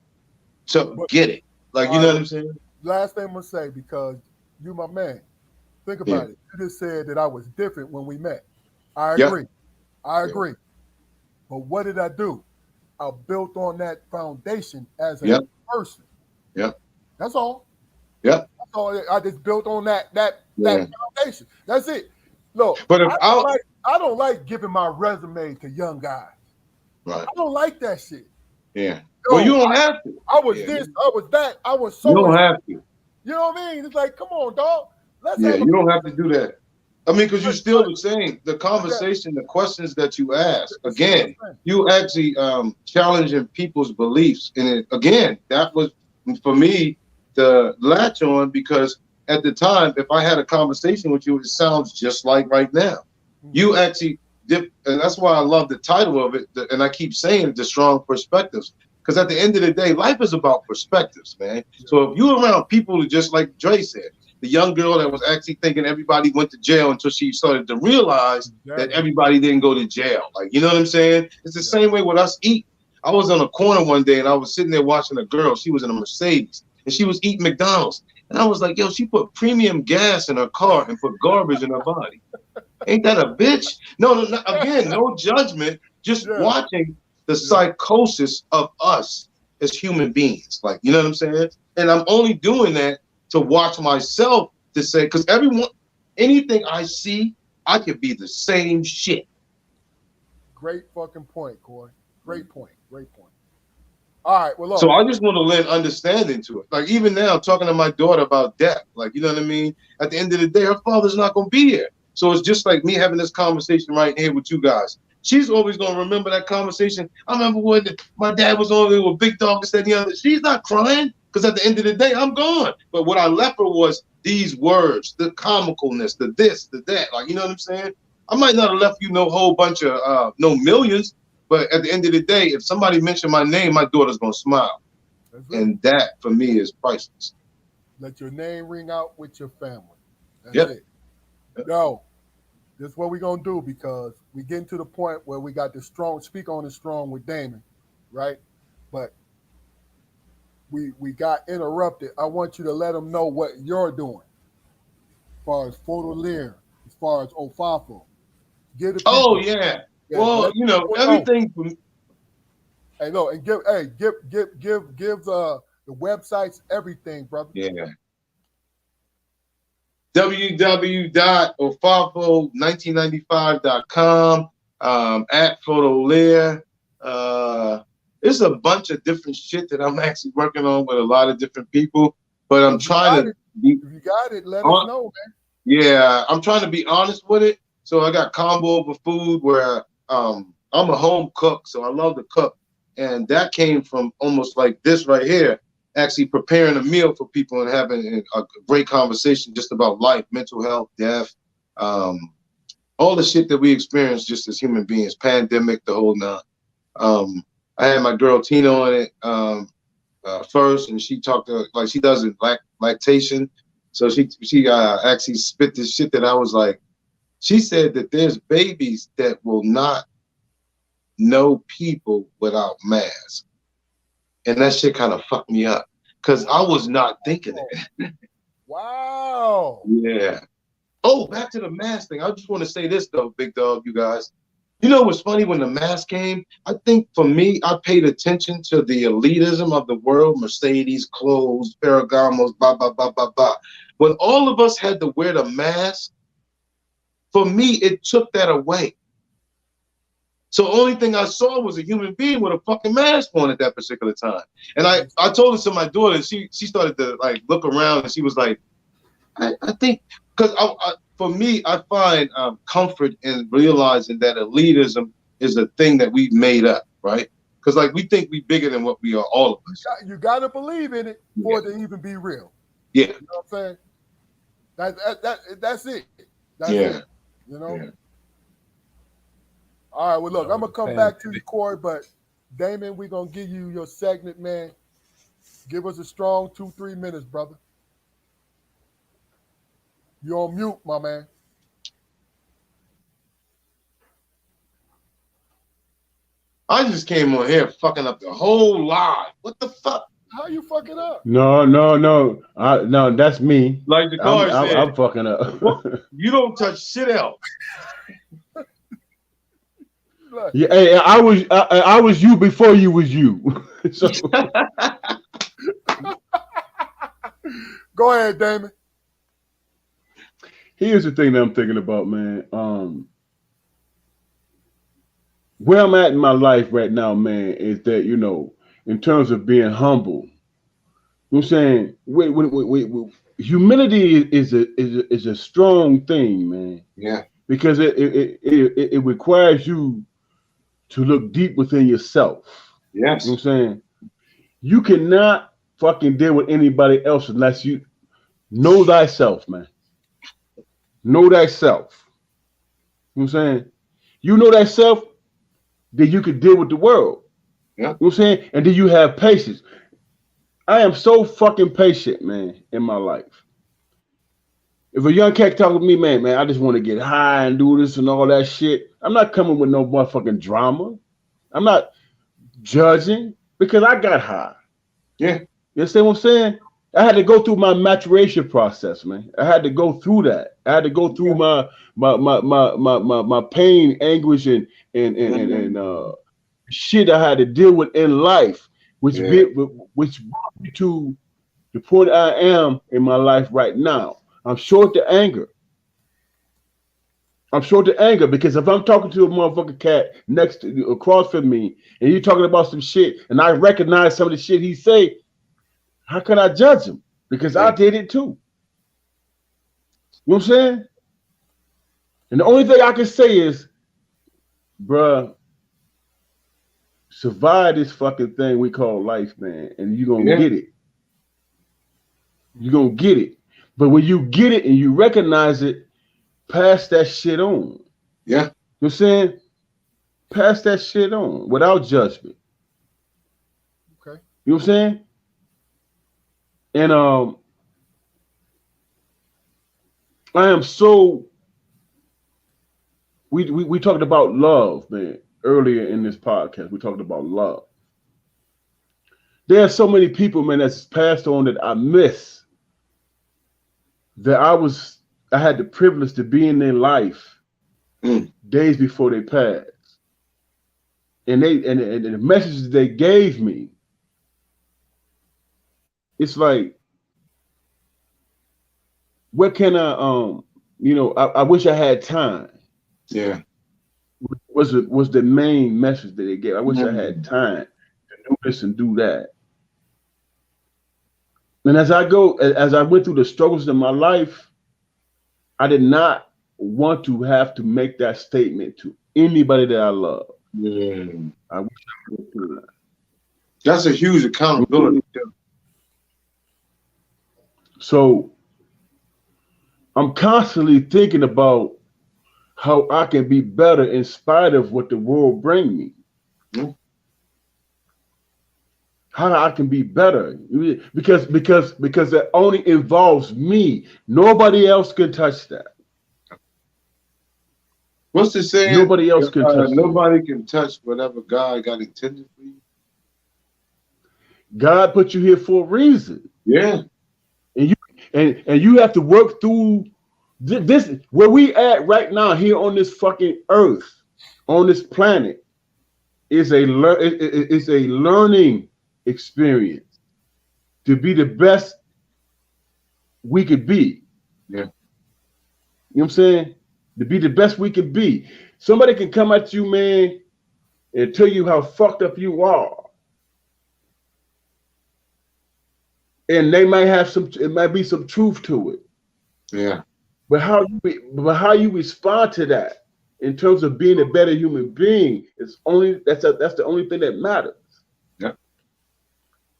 to get it. Like, you know what I'm saying? Last thing I'm going to say, because you my man. Think about it. You just said that I was different when we met. I agree. I agree. But what did I do? I built on that foundation as a person. Yeah. That's all. Yeah. That's all. I just built on that foundation. That's it. Look, but if I don't like giving my resume to young guys. Right. I don't like that shit. Yeah. Well, you don't have to. I was this, I was that, I was so. You don't have to. You know what I mean? It's like, come on, dog. You don't have to do that. I mean, because you're still the same. The conversation, the questions that you ask, again, you actually challenging people's beliefs. And again, that was, for me, the latch on, because at the time, if I had a conversation with you, it sounds just like right now. You actually dip, and that's why I love the title of it. And I keep saying the strong perspectives, because at the end of the day, life is about perspectives, man. So if you're around people who, just like Dre said, the young girl that was actually thinking everybody went to jail until she started to realize that everybody didn't go to jail. Like, you know what I'm saying? It's the same way with us eating. I was on a corner one day and I was sitting there watching a girl. She was in a Mercedes and she was eating McDonald's. And I was like, yo, she put premium gas in her car and put garbage in her body. Ain't that a bitch? No, again, no judgment, just watching the psychosis of us as human beings. Like, you know what I'm saying? And I'm only doing that to watch myself, to say, because anything I see, I could be the same shit. Great fucking point, Corey. Great point. Great point. All right, well, look. So I just want to lend understanding to it. Like, even now, talking to my daughter about death, like, you know what I mean? At the end of the day, her father's not going to be here. So it's just like me having this conversation right here with you guys. She's always going to remember that conversation. I remember when my dad was on there with Big Dog and said the other. She's not crying, because at the end of the day, I'm gone. But what I left her was these words, the comicalness, the this, the that. Like, you know what I'm saying? I might not have left you no whole bunch of, no millions, but at the end of the day, if somebody mentioned my name, my daughter's going to smile. And that, for me, is priceless. Let your name ring out with your family. That's Yep. it. Yo, this is what we're going to do, because we're getting to the point where we got the strong, speak on the strong with Damon, right? But we got interrupted. I want you to let them know what you're doing as far as Photoleer, as far as Ofafo. Oh, yeah. Well, you know, everything. Hey, no, and give the websites everything, brother. Yeah. www.ofafo1995.com, at Photoleer. It's a bunch of different shit that I'm actually working on with a lot of different people, but I'm trying to be. If you got it, let us know, man. Yeah, I'm trying to be honest with it. So I got Combo Over Food, where I'm a home cook, so I love to cook. And that came from almost like this right here, actually preparing a meal for people and having a great conversation just about life, mental health, death, all the shit that we experience just as human beings, pandemic, the whole nine. I had my girl Tina on it first, and she talked like she does it lactation. So she actually spit this shit that I was like, she said that there's babies that will not know people without masks. And that shit kind of fucked me up, because I was not thinking it. Wow. Yeah. Oh, back to the mask thing. I just want to say this, though, Big Dog, you guys. You know what's funny? When the mask came, I think for me, I paid attention to the elitism of the world, Mercedes, clothes, Ferragamos, blah, blah, blah, blah, blah. When all of us had to wear the mask, for me, it took that away. So the only thing I saw was a human being with a fucking mask on at that particular time. And I told it to my daughter, and she started to like look around, and she was like, I think, because for me, I find comfort in realizing that elitism is a thing that we've made up, right? Because like we think we're bigger than what we are, all of us. You got to believe in it for it to even be real. Yeah. You know what I'm saying? That's it. That's it. You know? Yeah. All right, well, look, I'm going to come back to you, Corey, but Damon, we're going to give you your segment, man. Give us a strong 2-3 minutes, brother. You're on mute, my man. I just came on here fucking up the whole live. What the fuck? How you fucking up? No, that's me. Like the car said, I'm fucking up. You don't touch shit else. Yeah, hey, I was you before you was you. So. Go ahead, Damon. Here's the thing that I'm thinking about, man. Where I'm at in my life right now, man, is that, you know, in terms of being humble, you know what I'm saying, humility is a strong thing, man. Yeah. Because it requires you to look deep within yourself. Yes. You know what I'm saying? You cannot fucking deal with anybody else unless you Know thyself, man. Know thyself. You know what I'm saying? You know thyself, then you can deal with the world. Yeah. You know what I'm saying? And then you have patience. I am so fucking patient, man, in my life. If a young cat talk to me, man, I just want to get high and do this and all that shit. I'm not coming with no motherfucking drama. I'm not judging because I got high. Yeah. You understand what I'm saying? I had to go through my maturation process, man. I had to go through that. I had to go through my pain, anguish, and shit I had to deal with in life, which brought me to the point I am in my life right now. I'm short to anger. I'm short to anger because if I'm talking to a motherfucking cat across from me and you're talking about some shit and I recognize some of the shit he say, how can I judge him? Because I did it too. You know what I'm saying? And the only thing I can say is, bruh, survive this fucking thing we call life, man, and you're gonna get it. You're gonna get it. But when you get it and you recognize it, pass that shit on. Yeah. You know what I'm saying? Pass that shit on without judgment. Okay. You know what I'm saying? And I am so we talked about love, man, earlier in this podcast. We talked about love. There are so many people, man, that's passed on that I miss. That I had the privilege to be in their life days before they passed. And the messages they gave me, it's like, what can I I wish I had time. Yeah. Was the main message that they gave. I wish I had time to do this and do that. And as I went through the struggles in my life, I did not want to have to make that statement to anybody that I love. Yeah. I wish I could do that. That's a huge accountability. So I'm constantly thinking about how I can be better in spite of what the world bring me. How I can be better because that only involves me. Nobody else can touch that. What's the saying? Nobody else can touch that. Nobody can touch whatever God got intended for you. God put you here for a reason. Yeah. And you have to work through this where we at right now here on this fucking earth, on this planet, is a learning experience to be the best we could be. Yeah. You know what I'm saying? To be the best we could be. Somebody can come at you, man, and tell you how fucked up you are. And they might have it might be some truth to it. Yeah. But how you respond to that in terms of being a better human being is that's the only thing that matters. Yeah.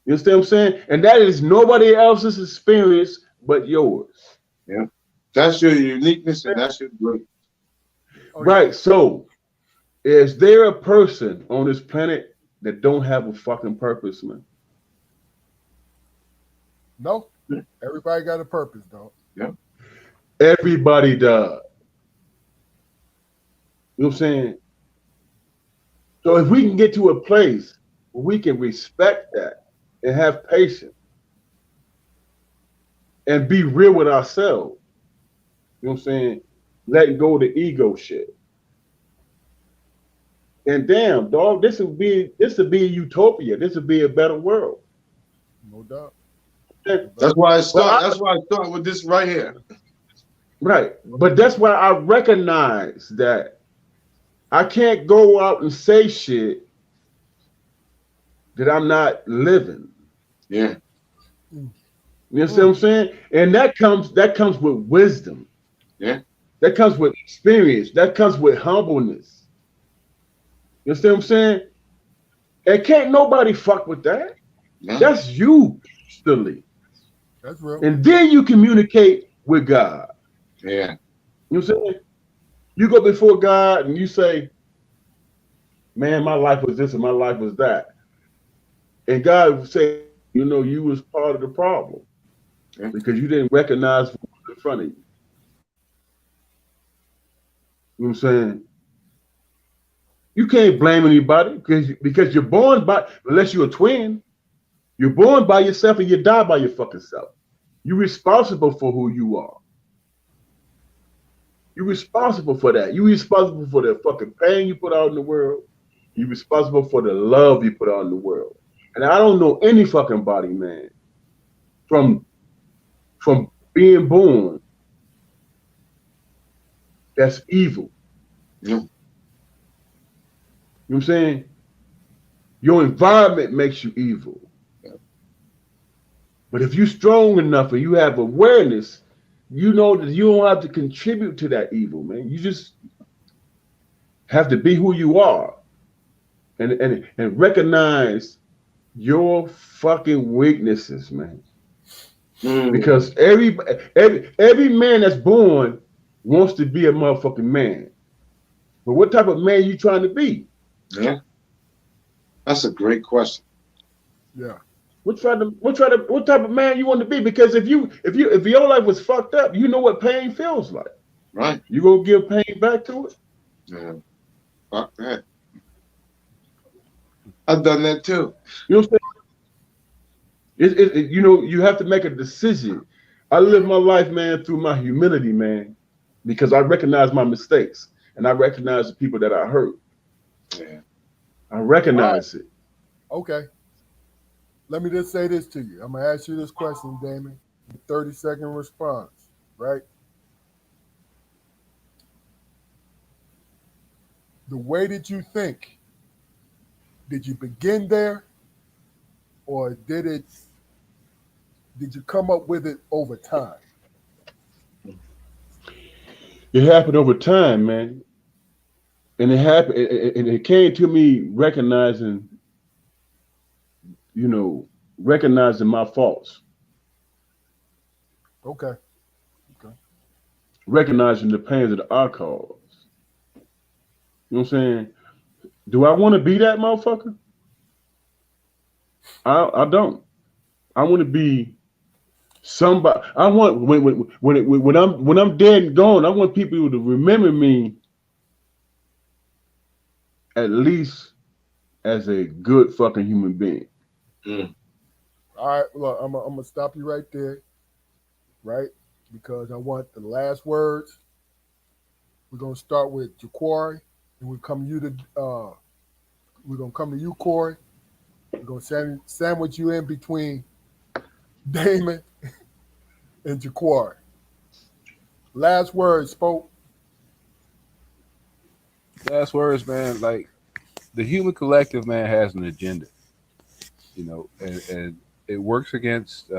You understand what I'm saying? And that is nobody else's experience but yours. Yeah. That's your uniqueness and that's your greatness. Right. So is there a person on this planet that don't have a fucking purpose, man? No. Everybody got a purpose, though. Yeah. Everybody does. You know what I'm saying? So if we can get to a place where we can respect that and have patience and be real with ourselves, you know what I'm saying? Letting go of the ego shit. And damn, dog, this would be a utopia. This would be a better world. No doubt. That's why I start with this right here. Right. But that's why I recognize that I can't go out and say shit that I'm not living. Yeah. You understand what I'm saying? And that comes with wisdom. Yeah. That comes with experience. That comes with humbleness. You understand what I'm saying? And can't nobody fuck with that. Yeah. That's you, silly. That's real. And then you communicate with God. Yeah. You know what I'm saying? You go before God and you say, man, my life was this and my life was that. And God would say, you know, you was part of the problem because you didn't recognize what was in front of you. You know what I'm saying? You can't blame anybody because you're born by, unless you're a twin, you're born by yourself and you die by your fucking self. You're responsible for who you are. You're responsible for that. You're responsible for the fucking pain you put out in the world. You're responsible for the love you put out in the world. And I don't know any fucking body, man, from being born that's evil. Yep. You know what I'm saying? Your environment makes you evil. Yep. But if you're strong enough and you have awareness, you know that you don't have to contribute to that evil, man. You just have to be who you are and recognize your fucking weaknesses, man. Because every man that's born wants to be a motherfucking man. But what type of man you trying to be? Yeah. That's a great question. Yeah. What type of man you want to be? Because if your life was fucked up, you know what pain feels like. Right. You gonna give pain back to it? Yeah. Fuck that. I've done that too. You know what I'm saying? You know, you have to make a decision. I live my life, man, through my humility, man, because I recognize my mistakes and I recognize the people that I hurt. Yeah. I recognize it. Okay. Let me just say this to you. I'm gonna ask you this question, Damon. 30-second response, right? The way that you think, did you begin there, or did you come up with it over time? It happened over time, man. And it happened, and it came to me recognizing my faults. Okay. Recognizing the pains that I caused. You know what I'm saying? Do I want to be that motherfucker? I don't. I want to be somebody. I want when I'm dead and gone, I want people to remember me at least as a good fucking human being. All right, look, I'm gonna stop you right there, right? Because I want the last words. We're gonna start with Jaquari, and we're gonna come to you, Corey. We're gonna sandwich you in between Damon and Jaquari. Last words, spoke. Last words, man. Like the human collective, man, has an agenda, you know, and it works against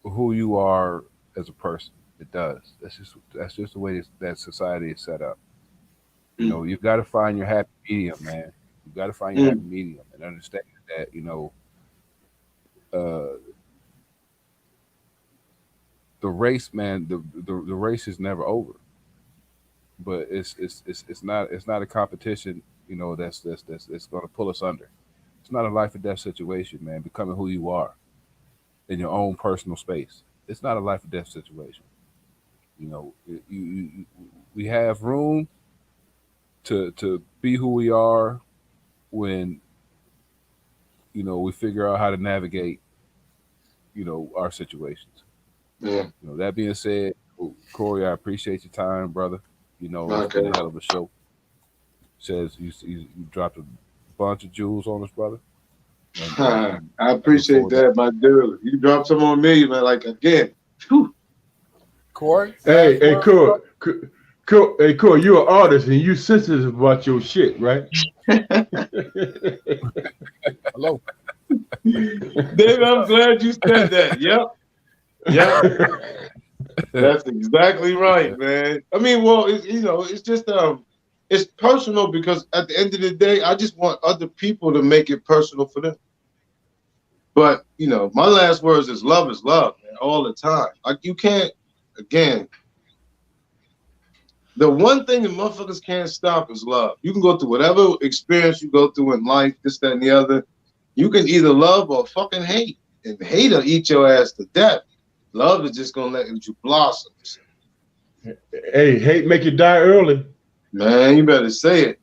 who you are as a person. It does. That's just the way that society is set up. You know, you've got to find your happy medium, man. You've got to find your happy medium and understand that, you know, the race, man, the race is never over. But it's not a competition, you know, that's going to pull us under. It's not a life or death situation, man. Becoming who you are in your own personal space. It's not a life or death situation. You know, we have room to be who we are when, you know, we figure out how to navigate, you know, our situations. Yeah. You know, that being said, Corey, I appreciate your time, brother. You know, it's been a hell of a show. Says you dropped a bunch of jewels on us, brother. And, I appreciate that, my dude. You dropped some on me, man. Like again. Whew. Corey. Hey, Corey. Hey, Corey, you're an artist and you sensitive about your shit, right? Hello. David, I'm glad you said that. Yep. That's exactly right, man. I mean, well, it's just it's personal because at the end of the day, I just want other people to make it personal for them. But you know, my last words is love, man, all the time. Like you can't, again. The one thing that motherfuckers can't stop is love. You can go through whatever experience you go through in life, this, that, and the other. You can either love or fucking hate. And hate will eat your ass to death. Love is just gonna let you blossom. Hey, hate make you die early. Man, you better say it.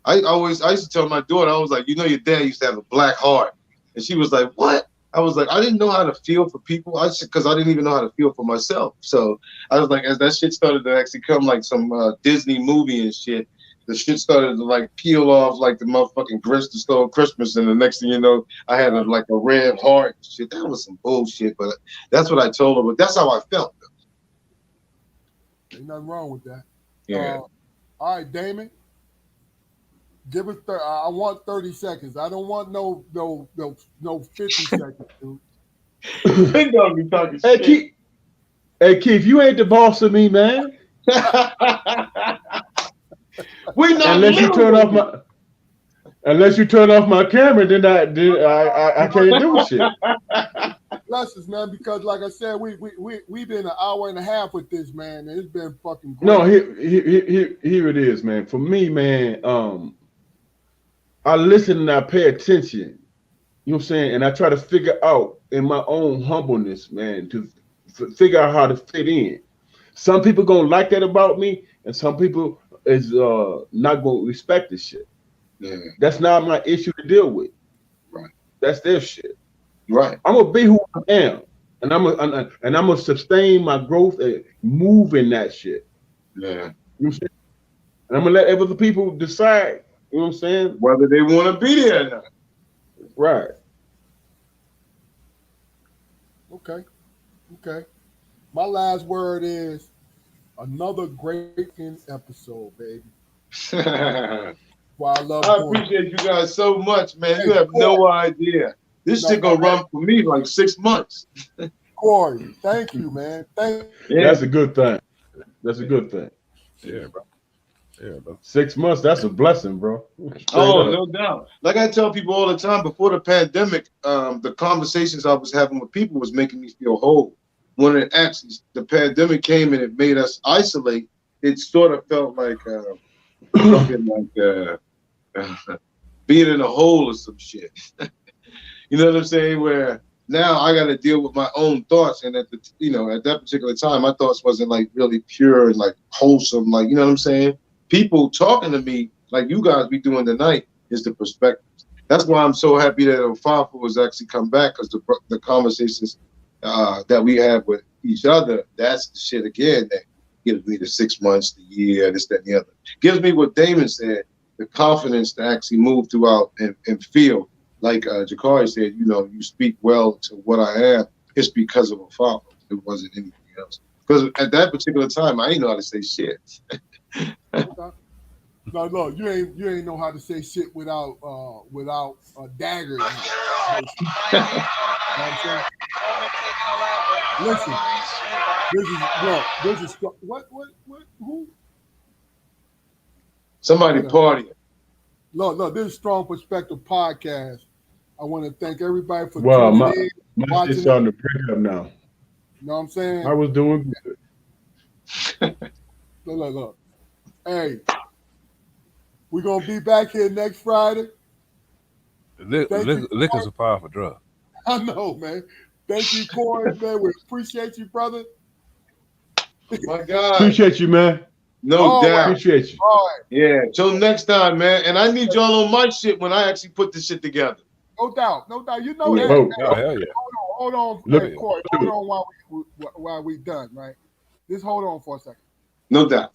I used to tell my daughter, I was like, you know, your dad used to have a black heart. And she was like, what? I was like, I didn't know how to feel for people. Because I didn't even know how to feel for myself. So I was like, as that shit started to actually come like some Disney movie and shit, the shit started to like peel off like the motherfucking Grinch that stole Christmas. And the next thing you know, I had a red heart and shit. That was some bullshit. But that's what I told her. But that's how I felt. Ain't nothing wrong with that. Yeah. All right, Damon. Give us. I want 30 seconds. I don't want no 50 seconds, dude. They gonna be talking Hey, shit. Keith. Hey, Keith, you ain't the boss of me, man. We not Unless you turn off my camera, then I can't do shit. Bless us, man, because like I said, we've been an hour and a half with this, man, and it's been fucking great. No, here it is, man. For me, man, I listen and I pay attention. You know what I'm saying? And I try to figure out in my own humbleness, man, to figure out how to fit in. Some people gonna like that about me, and some people is not gonna respect this shit. Yeah. That's not my issue to deal with. Right. That's their shit. Right. I'm gonna be who I am, and I'm gonna sustain my growth and move in that shit. Yeah. You know what I'm saying? And I'm gonna let other people decide. You know what I'm saying? Whether they want to be there or not. Right. Okay. My last word is another great episode, baby. Well, I appreciate you guys so much, man. You have no idea. This shit gonna run for me like 6 months. Corey, thank you, man. Thank you. Yeah. That's a good thing. That's a good thing. Yeah, bro. Yeah, bro. 6 months, that's a blessing, bro. Straight Oh, up. no doubt. Like I tell people all the time, before the pandemic, the conversations I was having with people was making me feel whole. When it actually, the pandemic came and it made us isolate, it sort of felt like being in a hole or some shit. You know what I'm saying? Where now I got to deal with my own thoughts, and at that particular time, my thoughts wasn't like really pure and like wholesome. Like, you know what I'm saying? People talking to me like you guys be doing tonight is the perspectives. That's why I'm so happy that Ofafa has actually come back, because the conversations that we have with each other, that's the shit again that gives me the 6 months, the year, this, that, and the other. Gives me what Damon said, the confidence to actually move throughout and feel. Like Jakari said, you know, you speak well to what I am. It's because of Ofafa. It wasn't anything else. Because at that particular time, I didn't know how to say shit. No, look, you ain't know how to say shit without a dagger. You know what I'm saying? Listen, this is what who? Somebody partying. Look, this is Strong Perspective Podcast. I want to thank everybody for Well, tuning in, my watching. shit's starting to break up now. You know what I'm saying? I was doing good. Look. Hey, we're gonna be back here next Friday. Liquor's a powerful drug. I know, man. Thank you, Corey, man. We appreciate you, brother. My God. Appreciate you, man. No doubt. Appreciate you. All right. Yeah. Till next time, man. And I need y'all on my shit when I actually put this shit together. No doubt. You know Yeah. that. Oh, hell yeah. Hold on, Look, hey, Corey. Hold on while we done, right? Just hold on for a second. No doubt.